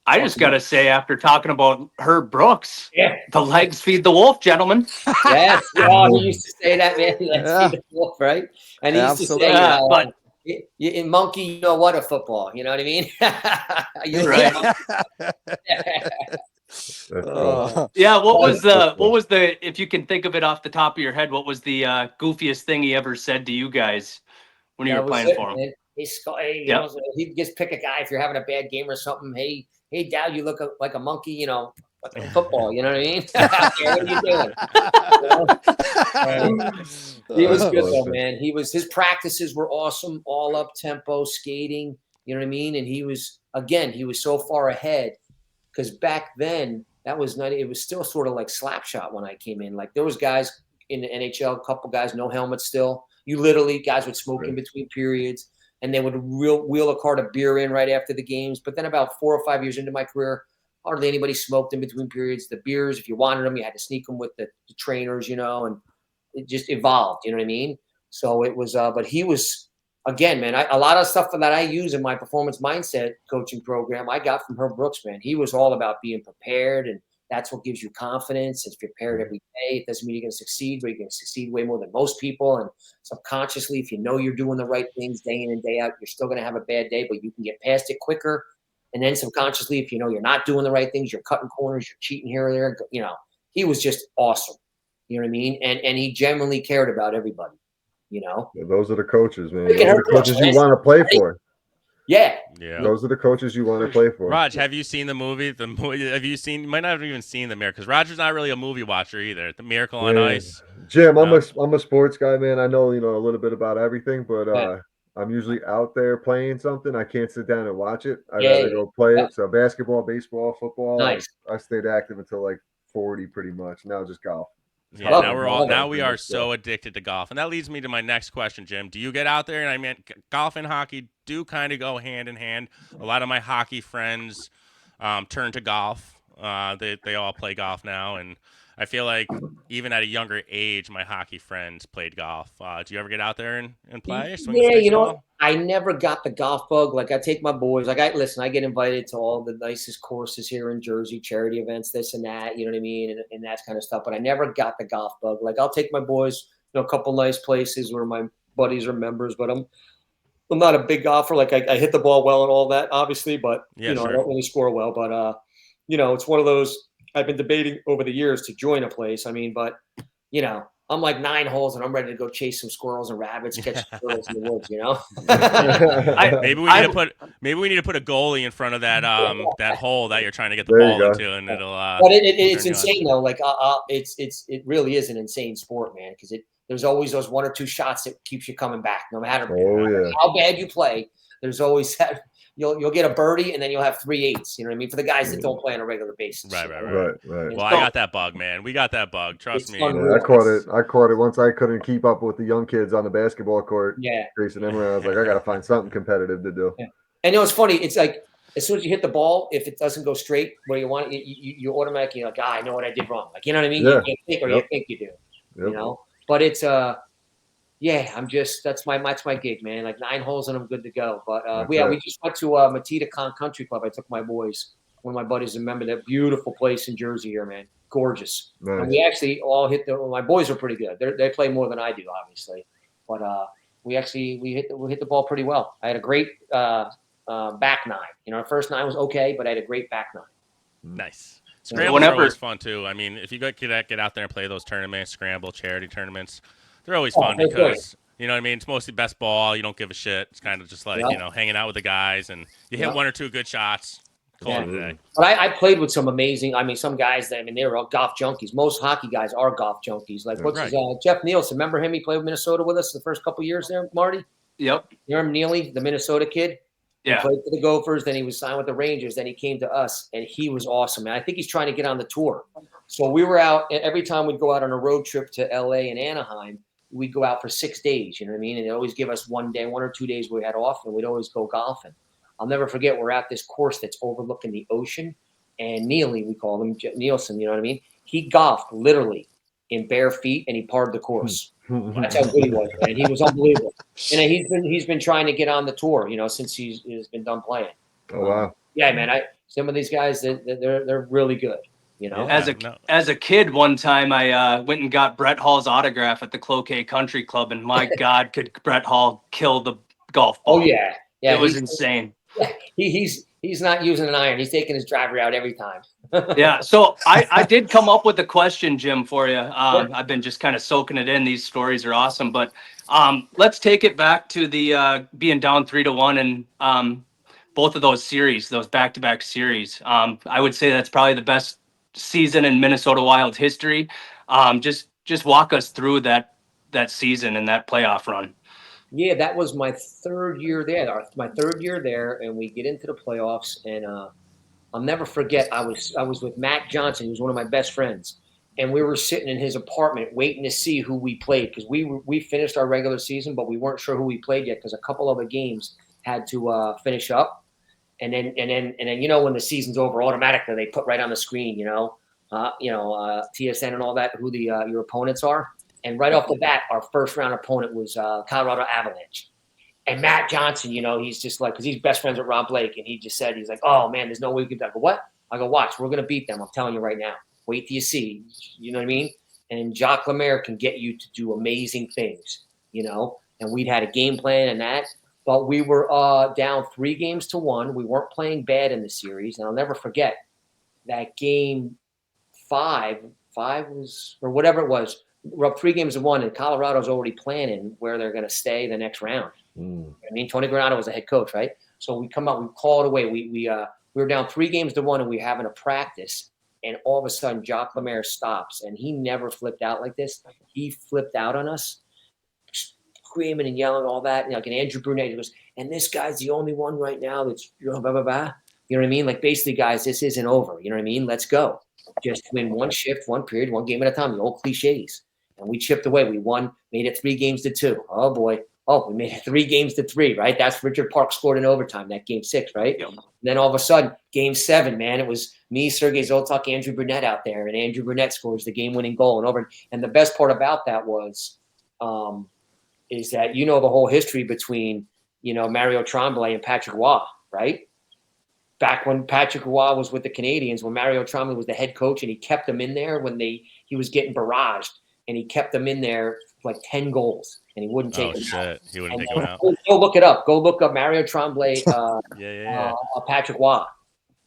I just got to say, after talking about Herb Brooks, Yeah. the legs feed the wolf, gentlemen. Yes. Oh, he used to say that, man. Let's see the wolf, right? And he used to say, but in monkey, you know what, a football. You know what I mean? You're right. Cool. Yeah. What was the, if you can think of it off the top of your head, what was the goofiest thing he ever said to you guys when you were playing for him? Man. He'd just pick a guy if you're having a bad game or something. Hey, Dowd, you look like a monkey, you know, like a football. You know what I mean? What are you doing? He was good though, man. His practices were awesome, all up tempo skating. You know what I mean? And he was so far ahead because back then it was still sort of like slap shot when I came in. Like there was guys in the NHL, a couple guys, no helmets still. Guys would smoke in between periods. And they would wheel a cart of beer in right after the games. But then about 4 or 5 years into my career, hardly anybody smoked in between periods. The beers, if you wanted them, you had to sneak them with the trainers, you know, and it just evolved, you know what I mean? So it was, but he was, again, man, a lot of stuff that I use in my performance mindset coaching program, I got from Herb Brooks, man. He was all about being prepared, and that's what gives you confidence. It's prepared every day. It doesn't mean you're going to succeed, but you're going to succeed way more than most people. And subconsciously, if you know you're doing the right things day in and day out, you're still going to have a bad day, but you can get past it quicker. And then subconsciously, if you know you're not doing the right things, you're cutting corners, you're cheating here or there, you know, he was just awesome. You know what I mean? And he genuinely cared about everybody, you know? Yeah, those are the coaches, man. Those are the coaches you want to play for. Yeah. Those are the coaches you want to play for. Raj, have you seen the movie? Have you seen? You might not have even seen The Miracle, because Roger's not really a movie watcher either. The Miracle on Ice. Jim, I'm a sports guy, man. I know a little bit about everything, but I'm usually out there playing something. I can't sit down and watch it. I gotta go play it. So basketball, baseball, football. Nice. I stayed active until like 40, pretty much. Now just golf. Yeah, now we are so addicted to golf. And that leads me to my next question, Jim. Do you get out there? And I mean, golf and hockey do kind of go hand in hand. A lot of my hockey friends turn to golf. They all play golf now. And I feel like even at a younger age, my hockey friends played golf. Do you ever get out there and play? Yeah, you know, I never got the golf bug. Like I take my boys. Like I get invited to all the nicest courses here in Jersey, charity events, this and that. You know what I mean, and that kind of stuff. But I never got the golf bug. Like I'll take my boys, a couple nice places where my buddies are members. But I'm not a big golfer. Like I hit the ball well and all that, obviously. But I don't really score well. But it's one of those. I've been debating over the years to join a place. I mean, but I'm like 9 holes and I'm ready to go chase some squirrels and rabbits, catch squirrels in the woods. Maybe we need to put a goalie in front of that that hole that you're trying to get the ball into, and it'll. But it's insane though. Like it really is an insane sport, man. Because there's always those 1 or 2 shots that keeps you coming back, no matter how bad you play. There's always that. You'll get a birdie and then you'll have 3 8s. You know what I mean? For the guys that don't play on a regular basis. Right. Well, I got that bug, man. We got that bug. Trust me. Yeah, I caught it once I couldn't keep up with the young kids on the basketball court. Yeah. Chasing them around. I was like, I got to find something competitive to do. Yeah. And it's funny. It's like as soon as you hit the ball, if it doesn't go straight where you want it, you automatically like, I know what I did wrong. Like, you know what I mean? Yeah. You think you do. Yep. But it's that's my gig, man. Like 9 holes and I'm good to go. But we just went to Matita Country Club. I took my boys. One of my buddies, remember that beautiful place in Jersey here, man. Gorgeous. Nice. And we actually all hit my boys are pretty good. They play more than I do, obviously. But we hit the ball pretty well. I had a great back 9. Our first 9 was okay, but I had a great back 9. Nice. Scrambles are always fun too. I mean, if you get out there and play those tournaments, scramble charity tournaments, they're always fun because You know what I mean? It's mostly best ball. You don't give a shit. It's kind of just like, hanging out with the guys, and you hit one or two good shots. Call it a day. But I played with some amazing, some guys that, they were all golf junkies. Most hockey guys are golf junkies. Like, Jeff Nielsen? Remember him? He played with Minnesota with us the first couple years there, Marty? Yep. You remember Neely, the Minnesota kid? Yeah. He played for the Gophers, then he was signed with the Rangers, then he came to us, and he was awesome. And I think he's trying to get on the tour. So we were out, and every time we'd go out on a road trip to LA and Anaheim, we'd go out for 6 days, you know what I mean? And they'd always give us 1 day, 1 or 2 days we had off, and we'd always go golfing. I'll never forget, we're at this course that's overlooking the ocean, and Neely, we call him Nielsen, you know what I mean? He golfed literally in bare feet, and he parred the course. That's how good he was, man. He was unbelievable. And he's been trying to get on the tour, since he's been done playing. Oh wow. Yeah, man. Some of these guys, they're really good. As a kid, one time I went and got Brett Hall's autograph at the Cloquet Country Club, and my God, could Brett Hall kill the golf ball? Oh yeah, it was insane. Yeah, he's not using an iron. He's taking his driver out every time. Yeah. So I did come up with a question, Jim, for you. I've been just kind of soaking it in. These stories are awesome, but let's take it back to the being down 3-1 and both of those series, those back-to-back series. I would say that's probably the best season in Minnesota Wild history. Just walk us through that season and that playoff run. Yeah, that was my third year there. My third year there, and we get into the playoffs. And I'll never forget. I was with Matt Johnson, who was one of my best friends, and we were sitting in his apartment waiting to see who we played because we finished our regular season, but we weren't sure who we played yet because a couple other games had to finish up. And then when the season's over, automatically they put right on the screen, TSN and all that, who your opponents are. And right off the bat, our first round opponent was Colorado Avalanche. And Matt Johnson, he's just like, because he's best friends with Rob Blake, and he just said, he's like, oh man, there's no way we could. I go, what? I go, watch, we're gonna beat them. I'm telling you right now. Wait till you see. You know what I mean? And Jacques Lemaire can get you to do amazing things, And we'd had a game plan and that. But we were down 3-1. We weren't playing bad in the series. And I'll never forget that game 5 was, or whatever it was, we're up 3-1, and Colorado's already planning where they're going to stay the next round. Tony Granado was the head coach, right? So we come out, we call it away. We were down 3-1, and we were having a practice. And all of a sudden, Jacques Lemaire stops. And he never flipped out like this. He flipped out on us, screaming and yelling, all that. And Andrew Brunette goes, and this guy's the only one right now that's blah, blah, blah. You know what I mean? Like, basically, guys, this isn't over. You know what I mean? Let's go. Just win one shift, one period, one game at a time, the old cliches. And we chipped away. We won, made it 3-2. Oh, boy. Oh, we made it 3-3, right? That's Richard Park scored in overtime, that game 6, right? Yep. And then all of a sudden, game 7, man, it was me, Sergei Zoltak, Andrew Brunette out there, and Andrew Brunette scores the game-winning goal and over. And the best part about that was is that the whole history between, Mario Tremblay and Patrick Roy, right? Back when Patrick Roy was with the Canadians, when Mario Tremblay was the head coach, and he kept them in there when he was getting barraged, and he kept them in there like 10 goals, and he wouldn't take them out. He wouldn't take them out. Go look it up. Go look up Mario Tremblay, Patrick Roy.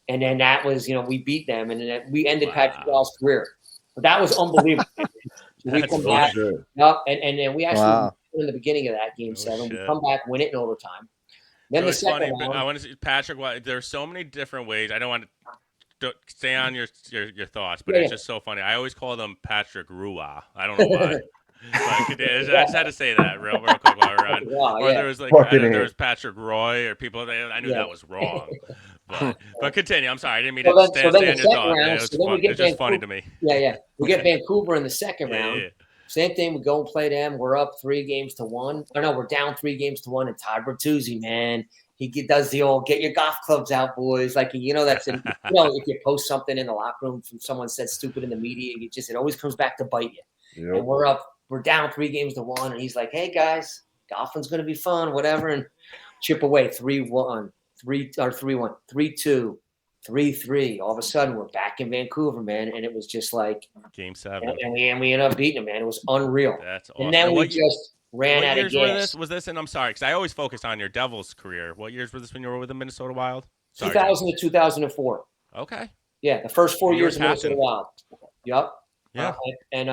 And then that was, we beat them, and then we ended Patrick Roy's career. But that was unbelievable. We come back, and then we actually in the beginning of that game 7, we come back, win it in overtime. Then the second round, I want to see Patrick. There's so many different ways. I don't want to stay on your thoughts, but it's just so funny. I always call them Patrick Roy. I don't know why. But I just had to say that real quick while we're on. Or there was there was Patrick Roy or people. I knew that was wrong. But continue. I'm sorry. I didn't mean to stay on your thought. It's just funny to me. Yeah. We get Vancouver in the second round. Yeah. Same thing. We go and play them. We're up 3-1. Or no, we're down 3-1. And Todd Bertuzzi, man, he does the old "get your golf clubs out, boys." Like that's if you post something in the locker room from someone said stupid in the media, it always comes back to bite you. Yep. And we're down 3-1, and he's like, "Hey guys, golfing's gonna be fun, whatever." And chip away 3-1, 3-1, 3-2. 3-3. All of a sudden, we're back in Vancouver, man, and it was just like game 7, and we ended up beating them, man. It was unreal. That's awesome. And then we just ran out of gas. Was this? And I'm sorry, because I always focus on your Devils career. What years was this when you were with the Minnesota Wild? 2000 to 2004. Okay. Yeah, the first 4 years of Minnesota Wild. Yep. Yeah. And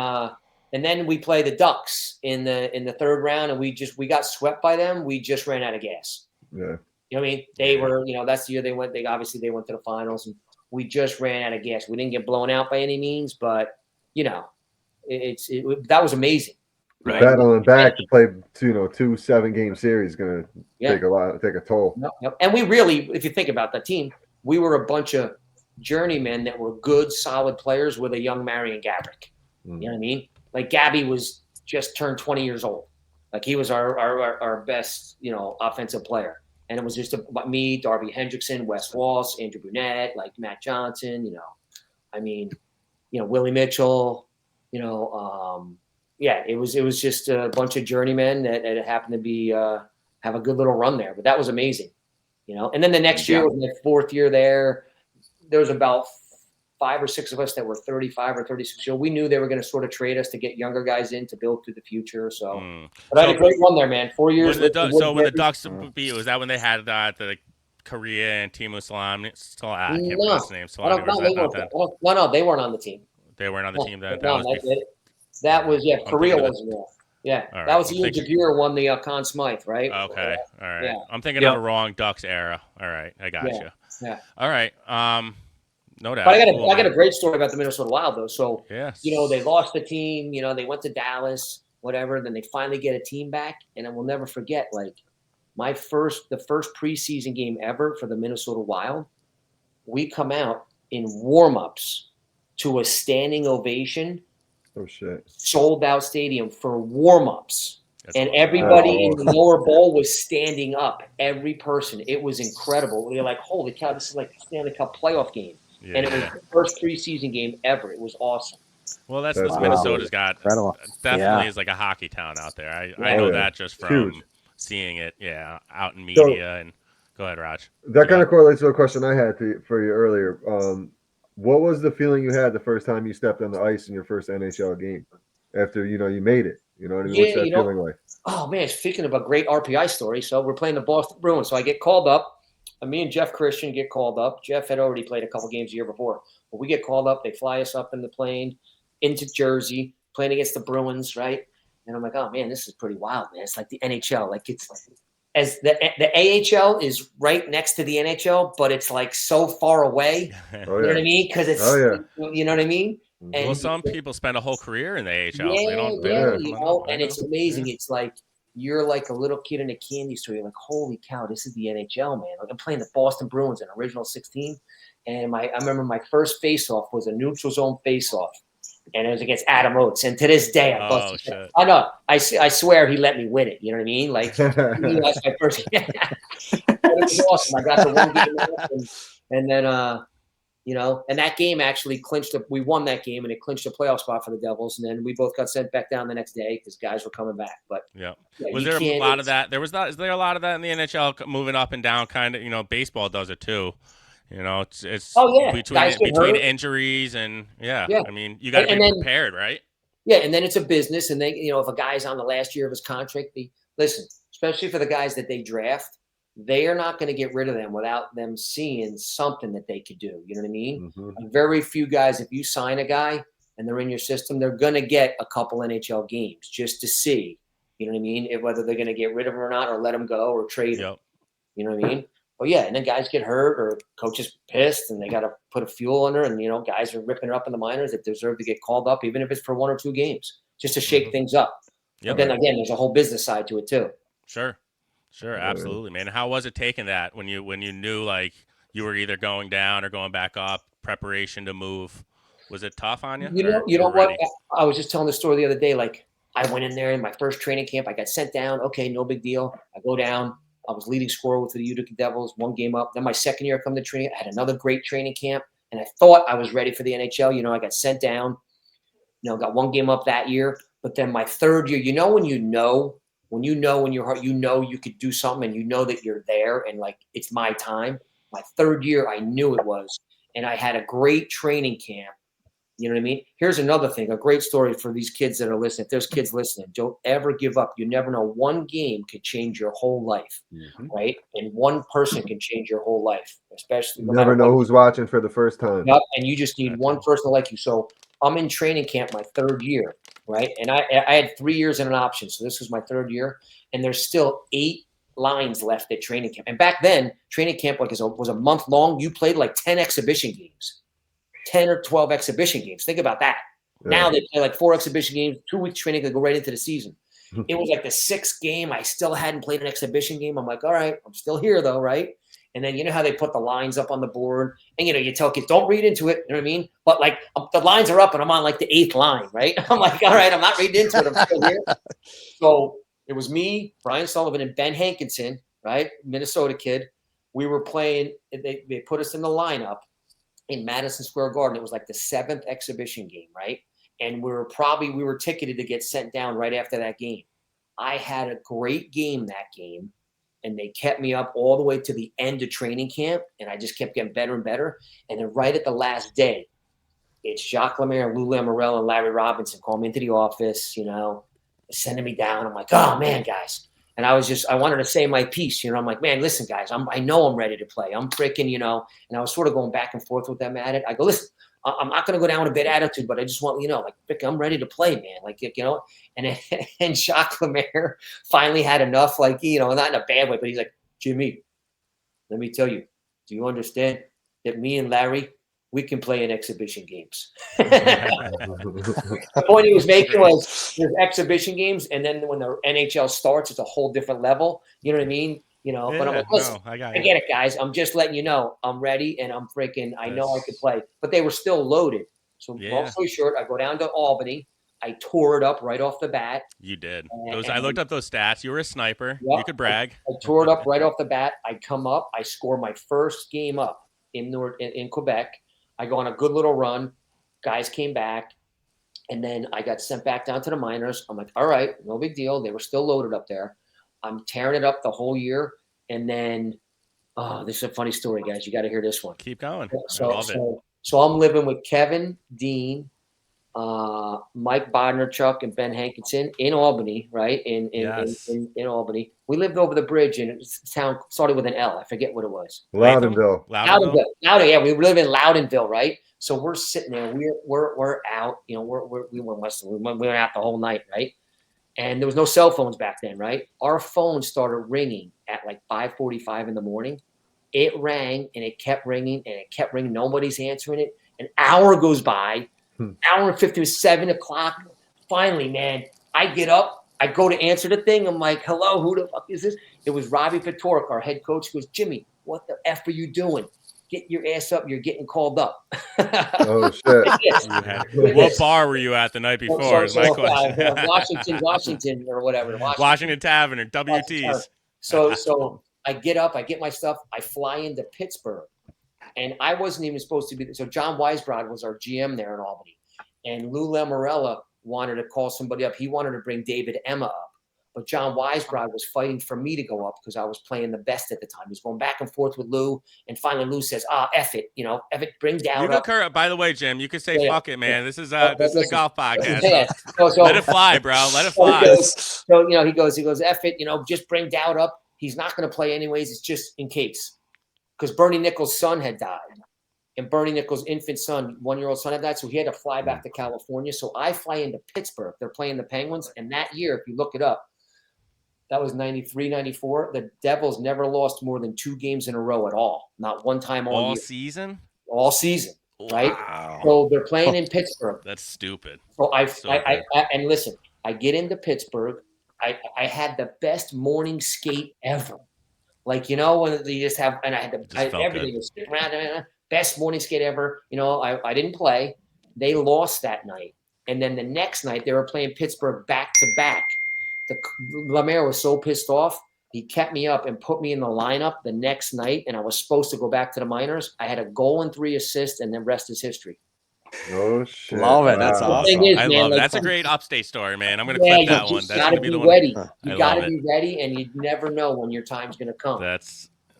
And then we play the Ducks in the third round, and we got swept by them. We just ran out of gas. Yeah. You know what I mean? They were, that's the year they went to the finals, and we just ran out of gas. We didn't get blown out by any means, but that was amazing. Right. Battling back to play 2 7-game series is gonna take a toll. Yep. And we really, if you think about that team, we were a bunch of journeymen that were good, solid players with a young Marion Gabrick. You know what I mean? Like Gabby was just turned 20 years old. Like he was our best, offensive player. And it was just me, Darby Hendrickson, Wes Walsh, Andrew Brunette, like Matt Johnson, Willie Mitchell, it was just a bunch of journeymen that happened to be have a good little run there. But that was amazing, And then the next year was my 4th year there. There was about 5 or 6 of us that were 35 or 36. We knew they were going to sort of trade us to get younger guys in to build through the future. So, but I had a great run there, man. 4 years. When the Ducks beat, was that when they had the Korea and Timu Salami? I can't remember his name. No, they weren't on the team. They weren't on the team then. That was Korea wasn't there. Yeah, right. That was the year Javier won the Conn Smythe, right? Okay, all right. Yeah. I'm thinking of the wrong Ducks era. All right, I got you. Yeah. All right. No doubt. But I got a great story about the Minnesota Wild though. So they lost the team. They went to Dallas, whatever. Then they finally get a team back, and I will never forget. Like the first preseason game ever for the Minnesota Wild, we come out in warm-ups to a standing ovation. Oh shit! Sold out stadium for warm-ups, and everybody in the lower bowl was standing up. Every person, it was incredible. We were like, "Holy cow! This is like the Stanley Cup playoff game." Yeah. And it was the first preseason game ever. It was awesome. Well, that's Minnesota's got definitely is like a hockey town out there. I know that just from seeing it, out in media. And go ahead, Raj. That kind of correlates to a question I had for you earlier. What was the feeling you had the first time you stepped on the ice in your first NHL game after you made it? You know what I mean? What's that feeling like? Oh man, speaking of a great RPI story, so we're playing the Boston Bruins. So I get called up. Me and Jeff Christian get called up. Jeff had already played a couple games the year before, but we get called up. They fly us up in the plane into Jersey, playing against the Bruins, right? And I'm like, oh man, this is pretty wild, man. It's like the NHL. Like it's as the AHL is right next to the NHL, but it's like so far away. You know what I mean? Because it's you know what I mean. And some people spend a whole career in the AHL. And it's amazing. It's like you're like a little kid in a candy store. You're like, holy cow, this is the NHL, man. Like I'm playing the Boston Bruins in original 16. And I remember my first face-off was a neutral zone face-off. And it was against Adam Oates. And to this day, I know. I swear he let me win it. You know what I mean? Like, that's my first game. It was awesome. I got the one game off and then, and that game actually we won that game, and it clinched a playoff spot for the Devils. And then we both got sent back down the next day because guys were coming back. But was there a lot of that? Is there a lot of that in the NHL moving up and down? Kind of, baseball does it too. It's between injuries and I mean, you got to be prepared, right? Yeah, and then it's a business, and they, if a guy's on the last year of his contract, listen, especially for the guys that they draft, they are not going to get rid of them without them seeing something that they could do. You know what I mean? Mm-hmm. Very few guys, if you sign a guy and they're in your system, they're going to get a couple NHL games just to see, you know what I mean, whether they're going to get rid of him or not, or let him go or trade him. You know what I mean? But and then guys get hurt or coaches pissed and they got to put a fuel under, and guys are ripping it up in the minors that deserve to get called up, even if it's for 1 or 2 games, just to shake things up. But then again, there's a whole business side to it too. Sure, absolutely, man. How was it taking that when you knew like you were either going down or going back up? Preparation to move, was it tough on you? You know what? I was just telling the story the other day. Like I went in there in my first training camp. I got sent down. Okay, no big deal. I go down. I was leading scorer with the Utica Devils, 1 game up. Then my second year I come to training. I had another great training camp, and I thought I was ready for the NHL. I got sent down. Got 1 game up that year. But then my third year, when you know in your heart, you could do something, and that you're there, and like it's my time. My third year, I knew it was, and I had a great training camp. You know what I mean? Here's another thing, a great story for these kids that are listening. If there's kids listening, don't ever give up. You never know. 1 game could change your whole life, right? And 1 person can change your whole life, especially. You never know who's watching for the first time. Yep, and you just need 1 person like you. So I'm in training camp my third year, right? And I had 3 years in an option, so this was my 3rd year, and there's still 8 lines left at training camp. And back then, training camp was a month long. You played like 10 exhibition games, 10 or 12 exhibition games. Think about that. Yeah. Now they play like 4 exhibition games, 2 weeks training, they go right into the season. It was like the 6th game. I still hadn't played an exhibition game. I'm like, all right, I'm still here though, right? And then you know how they put the lines up on the board, and you tell kids don't read into it. You know what I mean? But like the lines are up, and I'm on like the 8th line, right? I'm like, all right, I'm not reading into it. I'm still here. So it was me, Brian Sullivan, and Ben Hankinson, right? Minnesota kid. We were playing. They put us in the lineup in Madison Square Garden. It was like the 7th exhibition game, right? And we were ticketed to get sent down right after that game. I had a great game that game, and they kept me up all the way to the end of training camp, and I just kept getting better and better. And then right at the last day, it's Jacques Lemaire, Lou Lamoriello, and Larry Robinson call me into the office, sending me down. I'm like, oh, man, guys. And I wanted to say my piece. I'm like, man, listen, guys, I know I'm ready to play. I'm freaking, and I was sort of going back and forth with them at it. I go, listen, I'm not going to go down with a bad attitude, but I just want, I'm ready to play, man. And Jacques Lemaire finally had enough, not in a bad way, but he's like, Jimmy, let me tell you, do you understand that me and Larry, we can play in exhibition games? The point he was making was there's exhibition games, and then when the NHL starts, it's a whole different level. You know what I mean? But I'm like, listen, I get it, guys. I'm just letting you know I'm ready, and I'm freaking. I know I could play, but they were still loaded. So long story short, I go down to Albany. I tore it up right off the bat. You did. I looked up those stats. You were a sniper. Yeah, you could brag. I tore it up right off the bat. I come up. I score my first game up in Quebec. I go on a good little run. Guys came back, and then I got sent back down to the minors. I'm like, all right, no big deal. They were still loaded up there. I'm tearing it up the whole year. And then, this is a funny story, guys. You got to hear this one. Keep going. So I'm living with Kevin Dean, Mike Bodnerchuk, and Ben Hankinson in Albany, right? In Albany. We lived over the bridge in a town started with an L. I forget what it was. Loudonville. Yeah, we live in Loudonville, right? So we're sitting there. We're out. We went out the whole night, right? And there was no cell phones back then, right? Our phone started ringing at like 5:45 in the morning. It rang, and it kept ringing, and it kept ringing. Nobody's answering it. An hour goes by, hour and 50, 7 o'clock. Finally, man, I get up. I go to answer the thing. I'm like, hello, who the fuck is this? It was Robbie Fatorik, our head coach. He goes, Jimmy, what the F are you doing? Get your ass up. You're getting called up. Oh, shit. What bar were you at the night before? Washington or whatever. Washington Tavern or WT's. So I get up. I get my stuff. I fly into Pittsburgh. And I wasn't even supposed to be there. So John Weisbrod was our GM there in Albany. And Lou Lamoriello wanted to call somebody up. He wanted to bring David Emma up. But John Weisbrod was fighting for me to go up because I was playing the best at the time. He was going back and forth with Lou. And finally Lou says, F it. F it, bring Dowd up. By the way, Jim, you could say, fuck it, man. This is a golf podcast. So let it fly, bro. Let it fly. So, he goes, F it, just bring Dowd up. He's not going to play anyways. It's just in case. Because Bernie Nichols' son had died. And Bernie Nichols' infant son, 1-year-old son, had died. So he had to fly back to California. So I fly into Pittsburgh. They're playing the Penguins. And that year, if you look it up, that was 93, 94. The Devils never lost more than 2 games in a row at all. Not one time all year. Season? All season, right? Wow. So they're playing in Pittsburgh. That's stupid. So and listen, I get into Pittsburgh. I had the best morning skate ever. When you just have, and I had everything was sitting around, best morning skate ever. I didn't play. They lost that night. And then the next night they were playing Pittsburgh back to back. Lemaire was so pissed off, he kept me up and put me in the lineup the next night, and I was supposed to go back to the minors. I had a goal and 3 assists, and the rest is history. Oh, shit. Love it. That's awesome. I love it. That's a great Upstate story, man. I'm going to clip that one. That's going to be the ready. one. You got to be ready, and you never know when your time's going to come.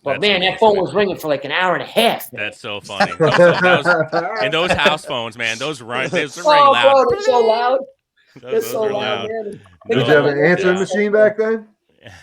But man, that phone was ringing for like an hour and a half. Man. That's so funny. And those house phones, man, those ring loud. Bro, they're so loud. Those so are loud, loud. man. Did you have an answering machine back then?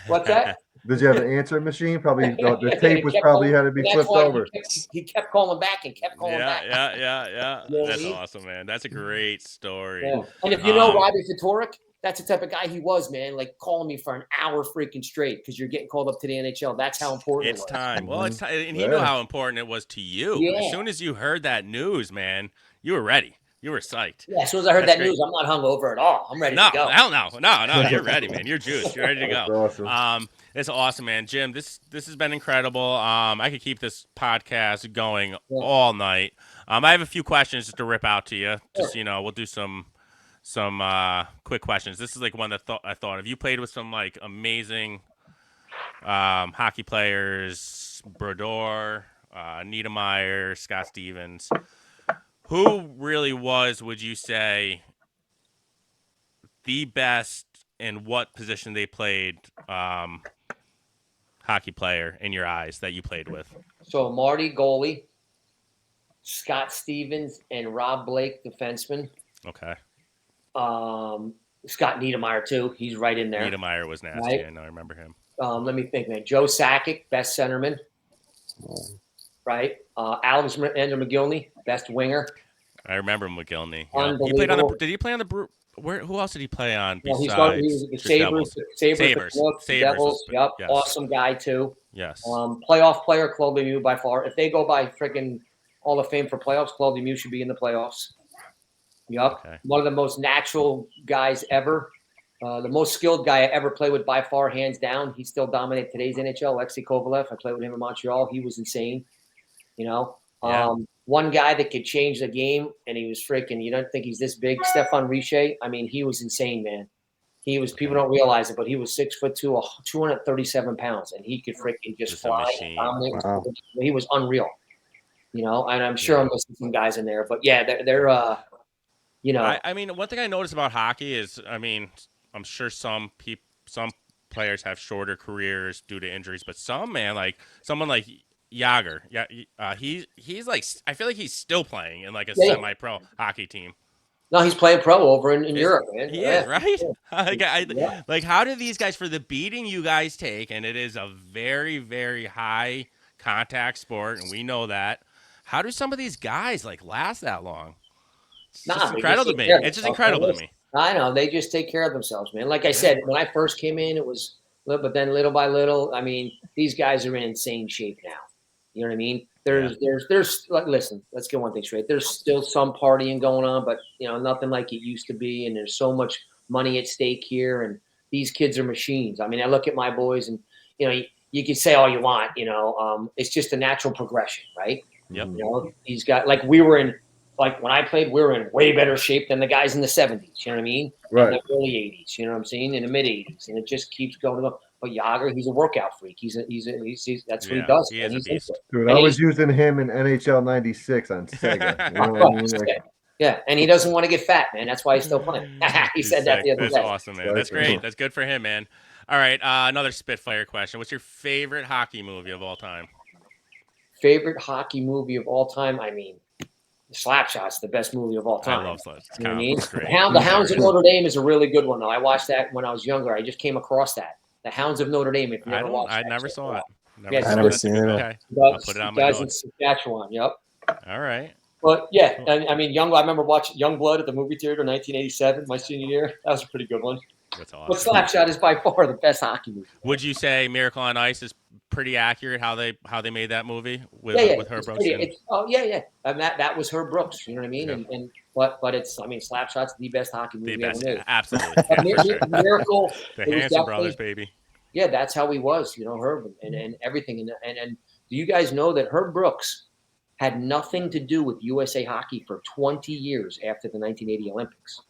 What's that? Did you have an answering machine? Probably the tape was probably had to be flipped over. He kept calling back and kept calling back. Yeah. You know That's awesome, man. That's a great story. Yeah. And if you know Robbie Fedoruk, that's the type of guy he was, man. Like calling me for an hour freaking straight because you're getting called up to the NHL. That's how important it was. It's time. Well, it's time. And he knew how important it was to you. Yeah. As soon as you heard that news, man, you were ready. You were psyched. Yeah, as soon as I heard that news, I'm not hungover at all. I'm ready to go. No. You're ready, man. You're juiced. You're ready to go. That's awesome. It's awesome, man. Jim, this has been incredible. I could keep this podcast going all night. I have a few questions just to rip out to you. Just we'll do some quick questions. This is like one that I thought of. You played with some like amazing hockey players, Brodeur, Niedermeyer, Scott Stevens. Who really was, would you say, the best in what position they played hockey player in your eyes that you played with? So Marty goalie, Scott Stevens, and Rob Blake defenseman. Okay. Scott Niedermeyer too. He's right in there. Niedermeyer was nasty. Right? I know. I remember him. Let me think, man. Joe Sakic, best centerman. Right. Alex McGillney, best winger. I remember McGillney. Yeah. He played on the. Did he play on the? Who else did he play on besides? He was the Sabres. Devils. Yep. Yes. Awesome guy too. Yes. Playoff player, Claude Lemieux by far. If they go by freaking Hall of Fame for playoffs, Claude Lemieux should be in the playoffs. Yep. Okay. One of the most natural guys ever. The most skilled guy I ever played with by far, hands down. He still dominates today's NHL. Alexei Kovalev. I played with him in Montreal. He was insane. One guy that could change the game, and he was freaking. You don't think he's this big, Stefan Richer? I mean, he was insane, man. He was. People don't realize it, but he was 6'2", 237 pounds, and he could freaking just fly. Wow. He was unreal. And I'm sure I'm missing some guys in there, but yeah, they're I mean, one thing I noticed about hockey is, I mean, I'm sure some players have shorter careers due to injuries, but someone like Jágr, he's like, I feel like he's still playing in like a semi-pro hockey team. No, he's playing pro over in Europe, man. He is, right? Like, how do these guys, for the beating you guys take, and it is a very, very high contact sport, and we know that. How do some of these guys like last that long? It's just incredible to me. It's just incredible to me. I know. They just take care of themselves, man. Like I said, when I first came in, it was, but then little by little, I mean, these guys are in insane shape now. You know what I mean? There's like, listen, let's get one thing straight. There's still some partying going on, but nothing like it used to be. And there's so much money at stake here. And these kids are machines. I mean, I look at my boys, and you can say all you want. It's just a natural progression, right? Yep. These guys, like when I played, we were in way better shape than the guys in the 70s. You know what I mean? Right. In the early 80s. You know what I'm saying? In the mid 80s, and it just keeps going. But Jágr, he's a workout freak. He's that's what he does. He is a beast. Dude, I was using him in NHL '96 on Sega. Yeah, and he doesn't want to get fat, man. That's why he's still playing. He said that the other day. That's awesome, man. That's great. That's good for him, man. All right, another Spitfire question. What's your favorite hockey movie of all time? Favorite hockey movie of all time? I mean, Slapshot's the best movie of all time. I love Slapshot. You know what I mean? The Hounds of Notre Dame is a really good one, though. I watched that when I was younger. I just came across that. The Hounds of Notre Dame. If you never watched I never saw it. I've never seen it. Okay. I'll put it on my guys in Saskatchewan. Yep. All right. But yeah, I mean, I remember watching Youngblood at the movie theater in 1987, my senior year. That was a pretty good one. That's awesome. But Slapshot is by far the best hockey movie. Would you say Miracle on Ice is pretty accurate? How they made that movie with Herb Brooks? And that was Herb Brooks. You know what I mean? Yeah. But it's, I mean, Slapshot's the best hockey movie ever made. Absolutely. Miracle. The Hanson brothers, baby. Yeah, that's how he was. Herb and everything. And do you guys know that Herb Brooks had nothing to do with USA Hockey for 20 years after the 1980 Olympics?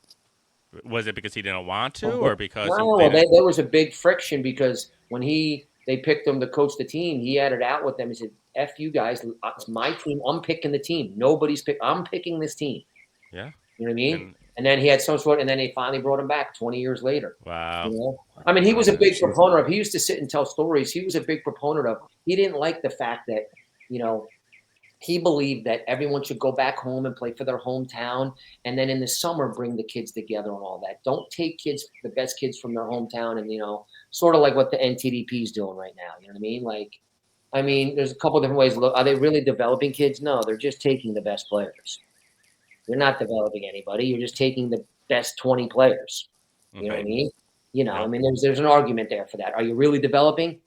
Was it because he didn't want to, or because there was a big friction because when they picked him to coach the team, he had it out with them. He said, "F you guys, it's my team. I'm picking the team. I'm picking this team." Yeah, you know what I mean. And then he had some sort, and then they finally brought him back 20 years later. Wow. I mean, he was a big proponent of. He used to sit and tell stories. He was a big proponent of. He didn't like the fact that he believed that everyone should go back home and play for their hometown, and then in the summer bring the kids together and all that. Don't take the best kids from their hometown, and sort of like what the NTDP is doing right now. You know what I mean? Like, I mean, there's a couple different ways to look. Are they really developing kids? No, they're just taking the best players. You're not developing anybody. You're just taking the best 20 players. You know what I mean? You know, I mean, there's an argument there for that. Are you really developing?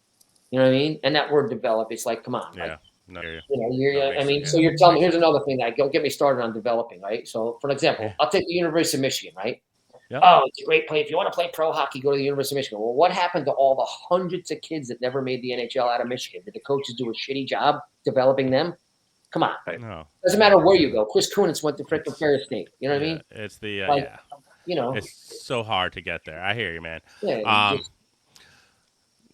You know what I mean? And that word develop, it's like, come on. Yeah. Like, No, you know, I mean, so you're telling me, here's another thing that don't get me started on developing, right? So, for example, I'll take the University of Michigan, right? Yeah. Oh, it's a great play. If you want to play pro hockey, go to the University of Michigan. Well, what happened to all the hundreds of kids that never made the NHL out of Michigan? Did the coaches do a shitty job developing them? Come on. No. Doesn't matter where you go. Chris Kunitz went to frickin' Ferris State. You know what I mean? It's the Like, you know, it's so hard to get there. I hear you, man. Yeah,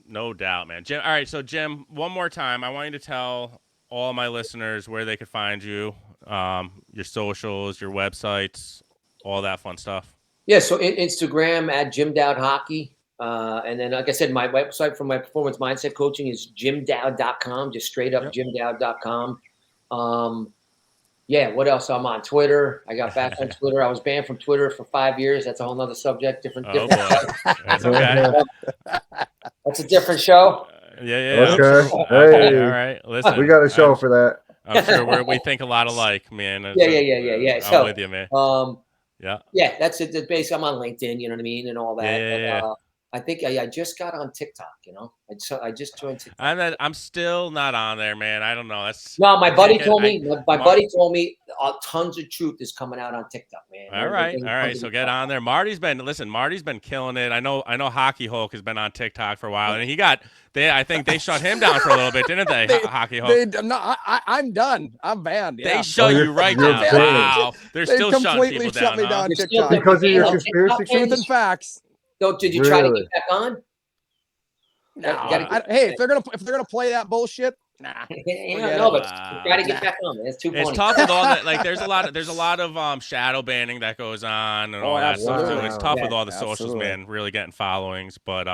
No doubt, man. Jim. All right, so Jim, one more time, I want you to tell all my listeners where they could find you, your socials, your websites, all that fun stuff. Yeah, so Instagram at Jim Dowd Hockey. And then, like I said, my website for my performance mindset coaching is jimdowd.com, just straight up jimdowd.com. Yeah, what else? I'm on Twitter. I got back on Twitter. I was banned from Twitter for 5 years. That's a whole nother subject. Different. Boy. That's okay. That's a different show. Yeah. Okay. Okay. All right. Listen, we got a show for that. I'm sure we think a lot alike, man. Yeah. I'm So, with you, man. Yeah, that's it. Basically, I'm on LinkedIn, you know what I mean, and all that. Yeah. I think I just got on TikTok, you know. I just joined TikTok. I'm still not on there, man. I don't know. No, my buddy told me. My buddy told me tons of truth is coming out on TikTok, man. All right. So get on there. Marty's been killing it. I know Hockey Hulk has been on TikTok for a while, and I think they shut him down for a little bit, didn't they? Hockey Hulk. I'm done. I'm banned. Yeah. They shut you right down. Wow. They're still shutting people down. Completely shut me down TikTok because of your conspiracy truth and facts. So did you try to get back on? No. Hey, if they're gonna play that bullshit, nah. No, but try to get back on. Man. It's too funny. It's tough with all that. Like, there's a lot of shadow banning that goes on and all that stuff too. It's tough with all the socials, man. Really getting followings, but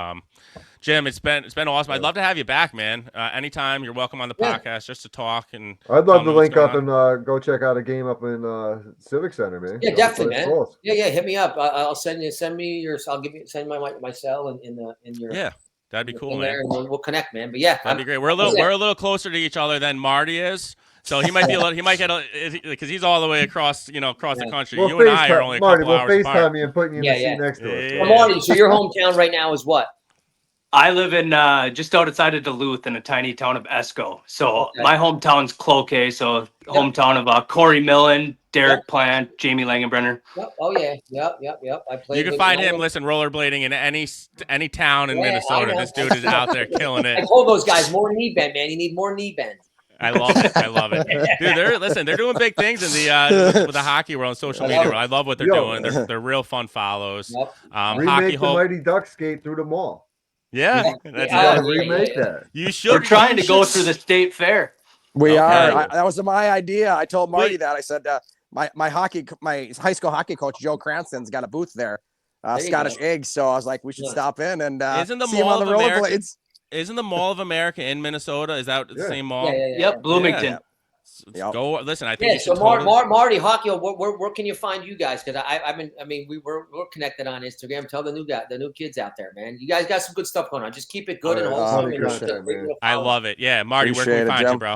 Jim, it's been awesome. I'd love to have you back, man. Anytime, you're welcome on the podcast just to talk. And I'd love to link up and go check out a game up in Civic Center, man. Yeah, definitely, man. Close. Yeah. Hit me up. I'll send me your. I'll send my cell in your. Yeah, that'd be cool, man. And we'll connect, man. But yeah, that'd be great. We're a little closer to each other than Marty is. So he might get because he's all the way across the country. You and I are only a couple hours apart. FaceTime you and put you in the seat next to us. Yeah. Marty, so your hometown right now is what? I live in just outside of Duluth in a tiny town of Esco. So my hometown's Cloquet. So hometown of Corey Millen, Derek Plant, Jamie Langenbrenner. Yep. Oh yeah. Yep. I played. You can find him. Listen, rollerblading in any town in Minnesota. This dude is out there killing it. I told those guys more knee bend, man. You need more knee bend. I love it. Dude, they're doing big things in the with the hockey world and social media. I love what they're doing. They're real fun follows. Remake Hockey the Mighty Ducks skate through the mall. Yeah, remake that. You should. We're trying to go through the state fair. We are. That was my idea. I told Marty that. I said my high school hockey coach Joe Cranston's got a booth there, Scottish Eggs. So I was like, we should stop in and see him on the rollerblades. Isn't the Mall of America in Minnesota? Is that the same mall? Yep, Bloomington. Go listen. I think. Yeah. So Marty Hockey, where can you find you guys? Because we're connected on Instagram. Tell the new kids out there, man. You guys got some good stuff going on. Just keep it good and wholesome. I love it. Yeah, Marty, where can we find you, bro?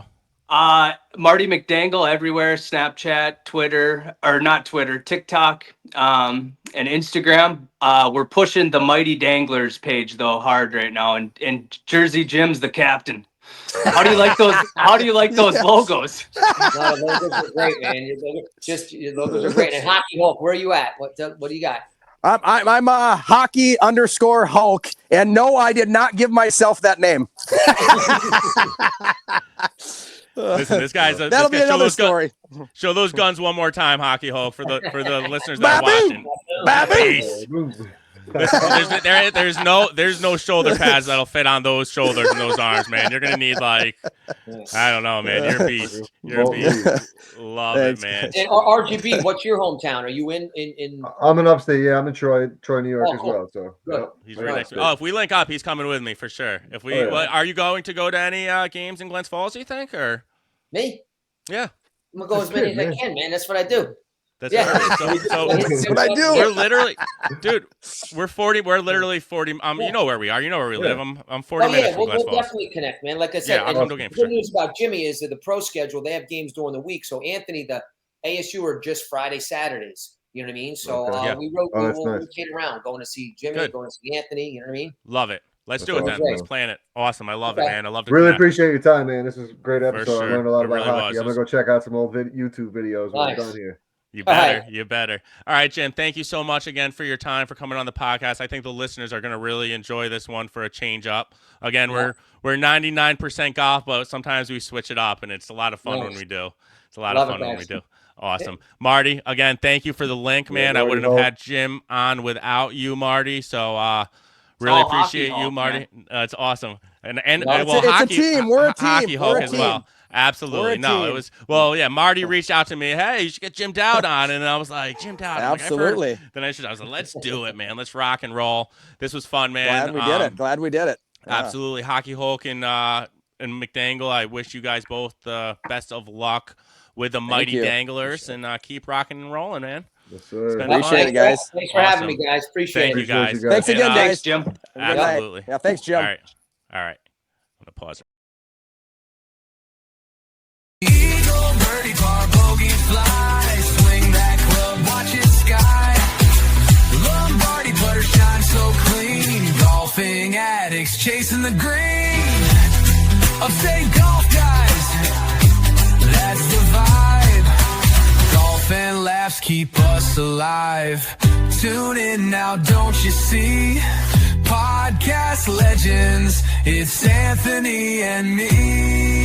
Marty McDangle everywhere, Snapchat, Twitter, or not Twitter, TikTok, and Instagram. We're pushing the Mighty Danglers page though hard right now, and Jersey Jim's the captain. How do you like those? How do you like those logos? No, the logos are great, man. Your logos are great. And Hockey Hulk, where are you at? What do you got? I'm hockey_Hulk, and no, I did not give myself that name. Listen, this guy's that'll be another story. Show those guns one more time, Hockey Hulk, for the listeners that are watching. Baboon! Listen, there's no shoulder pads that'll fit on those shoulders and those arms, man. You're gonna need I don't know, man. You're a beast. You're a beast. Love it, man. And RGB, what's your hometown? Are you in? I'm in Upstate. Yeah, I'm in Troy, New York as well. So good. He's right next to me. Oh, if we link up, he's coming with me for sure. If we, are you going to go to any games in Glens Falls? You think, or me? Yeah, I'm gonna go as many as I can, man. That's what I do. That's early. So That's what I do. we're literally, dude. We're 40. We're literally 40. You know where we are. You know where we live. I'm 40 minutes from Glens we'll Falls. definitely connect, man. Like I said, I'll come to a game the for good news about Jimmy is that the pro schedule, they have games during the week. So Anthony, the ASU are just Friday, Saturdays. You know what I mean? So we will rotate around, going to see Jimmy, going to see Anthony. You know what I mean? Love it. Let's do it then. Let's plan it. Awesome. I love it, man. I love to really appreciate your time, man. This was a great episode. Sure. I learned a lot about really hockey. I'm gonna go check out some old YouTube videos when I'm done here. You better. You better. All right, Jim, thank you so much again for your time, for coming on the podcast. I think the listeners are going to really enjoy this one for a change up. Again, we're 99% golf, but sometimes we switch it up, and it's a lot of fun when we do. It's a lot of fun when we do. Awesome. Marty, again, thank you for the link, man. I wouldn't have had Jim on without you, Marty, so really appreciate you, Marty. It's awesome. And it's hockey, a team. We're a team. Hockey We're Hulk a as team. well. Absolutely. No, it was Marty reached out to me. Hey, you should get Jim Dowd on, and I was like, Jim Dowd. Absolutely. Then I was like, let's do it, man. Let's rock and roll. This was fun, man. Glad we did it. Yeah. Absolutely, Hockey Hulk and McDangle. I wish you guys both the best of luck with the mighty Danglers, and keep rocking and rolling, man. Yes, sir. Appreciate it, guys. Thanks for having me, guys. Appreciate it. Thank you, guys. Thanks again, guys. Thanks, Jim. Absolutely. Yeah, thanks, Jim. All right. I'm gonna pause it. Eagle, birdie, bar, bogey, fly. Swing that club, watch it sky. Lombardi putter shine so clean. Golfing addicts chasing the green. Upstate Golf Guys, that's the vibe. Golf and laughs keep us alive. Tune in now, don't you see? Podcast legends, it's Anthony and me.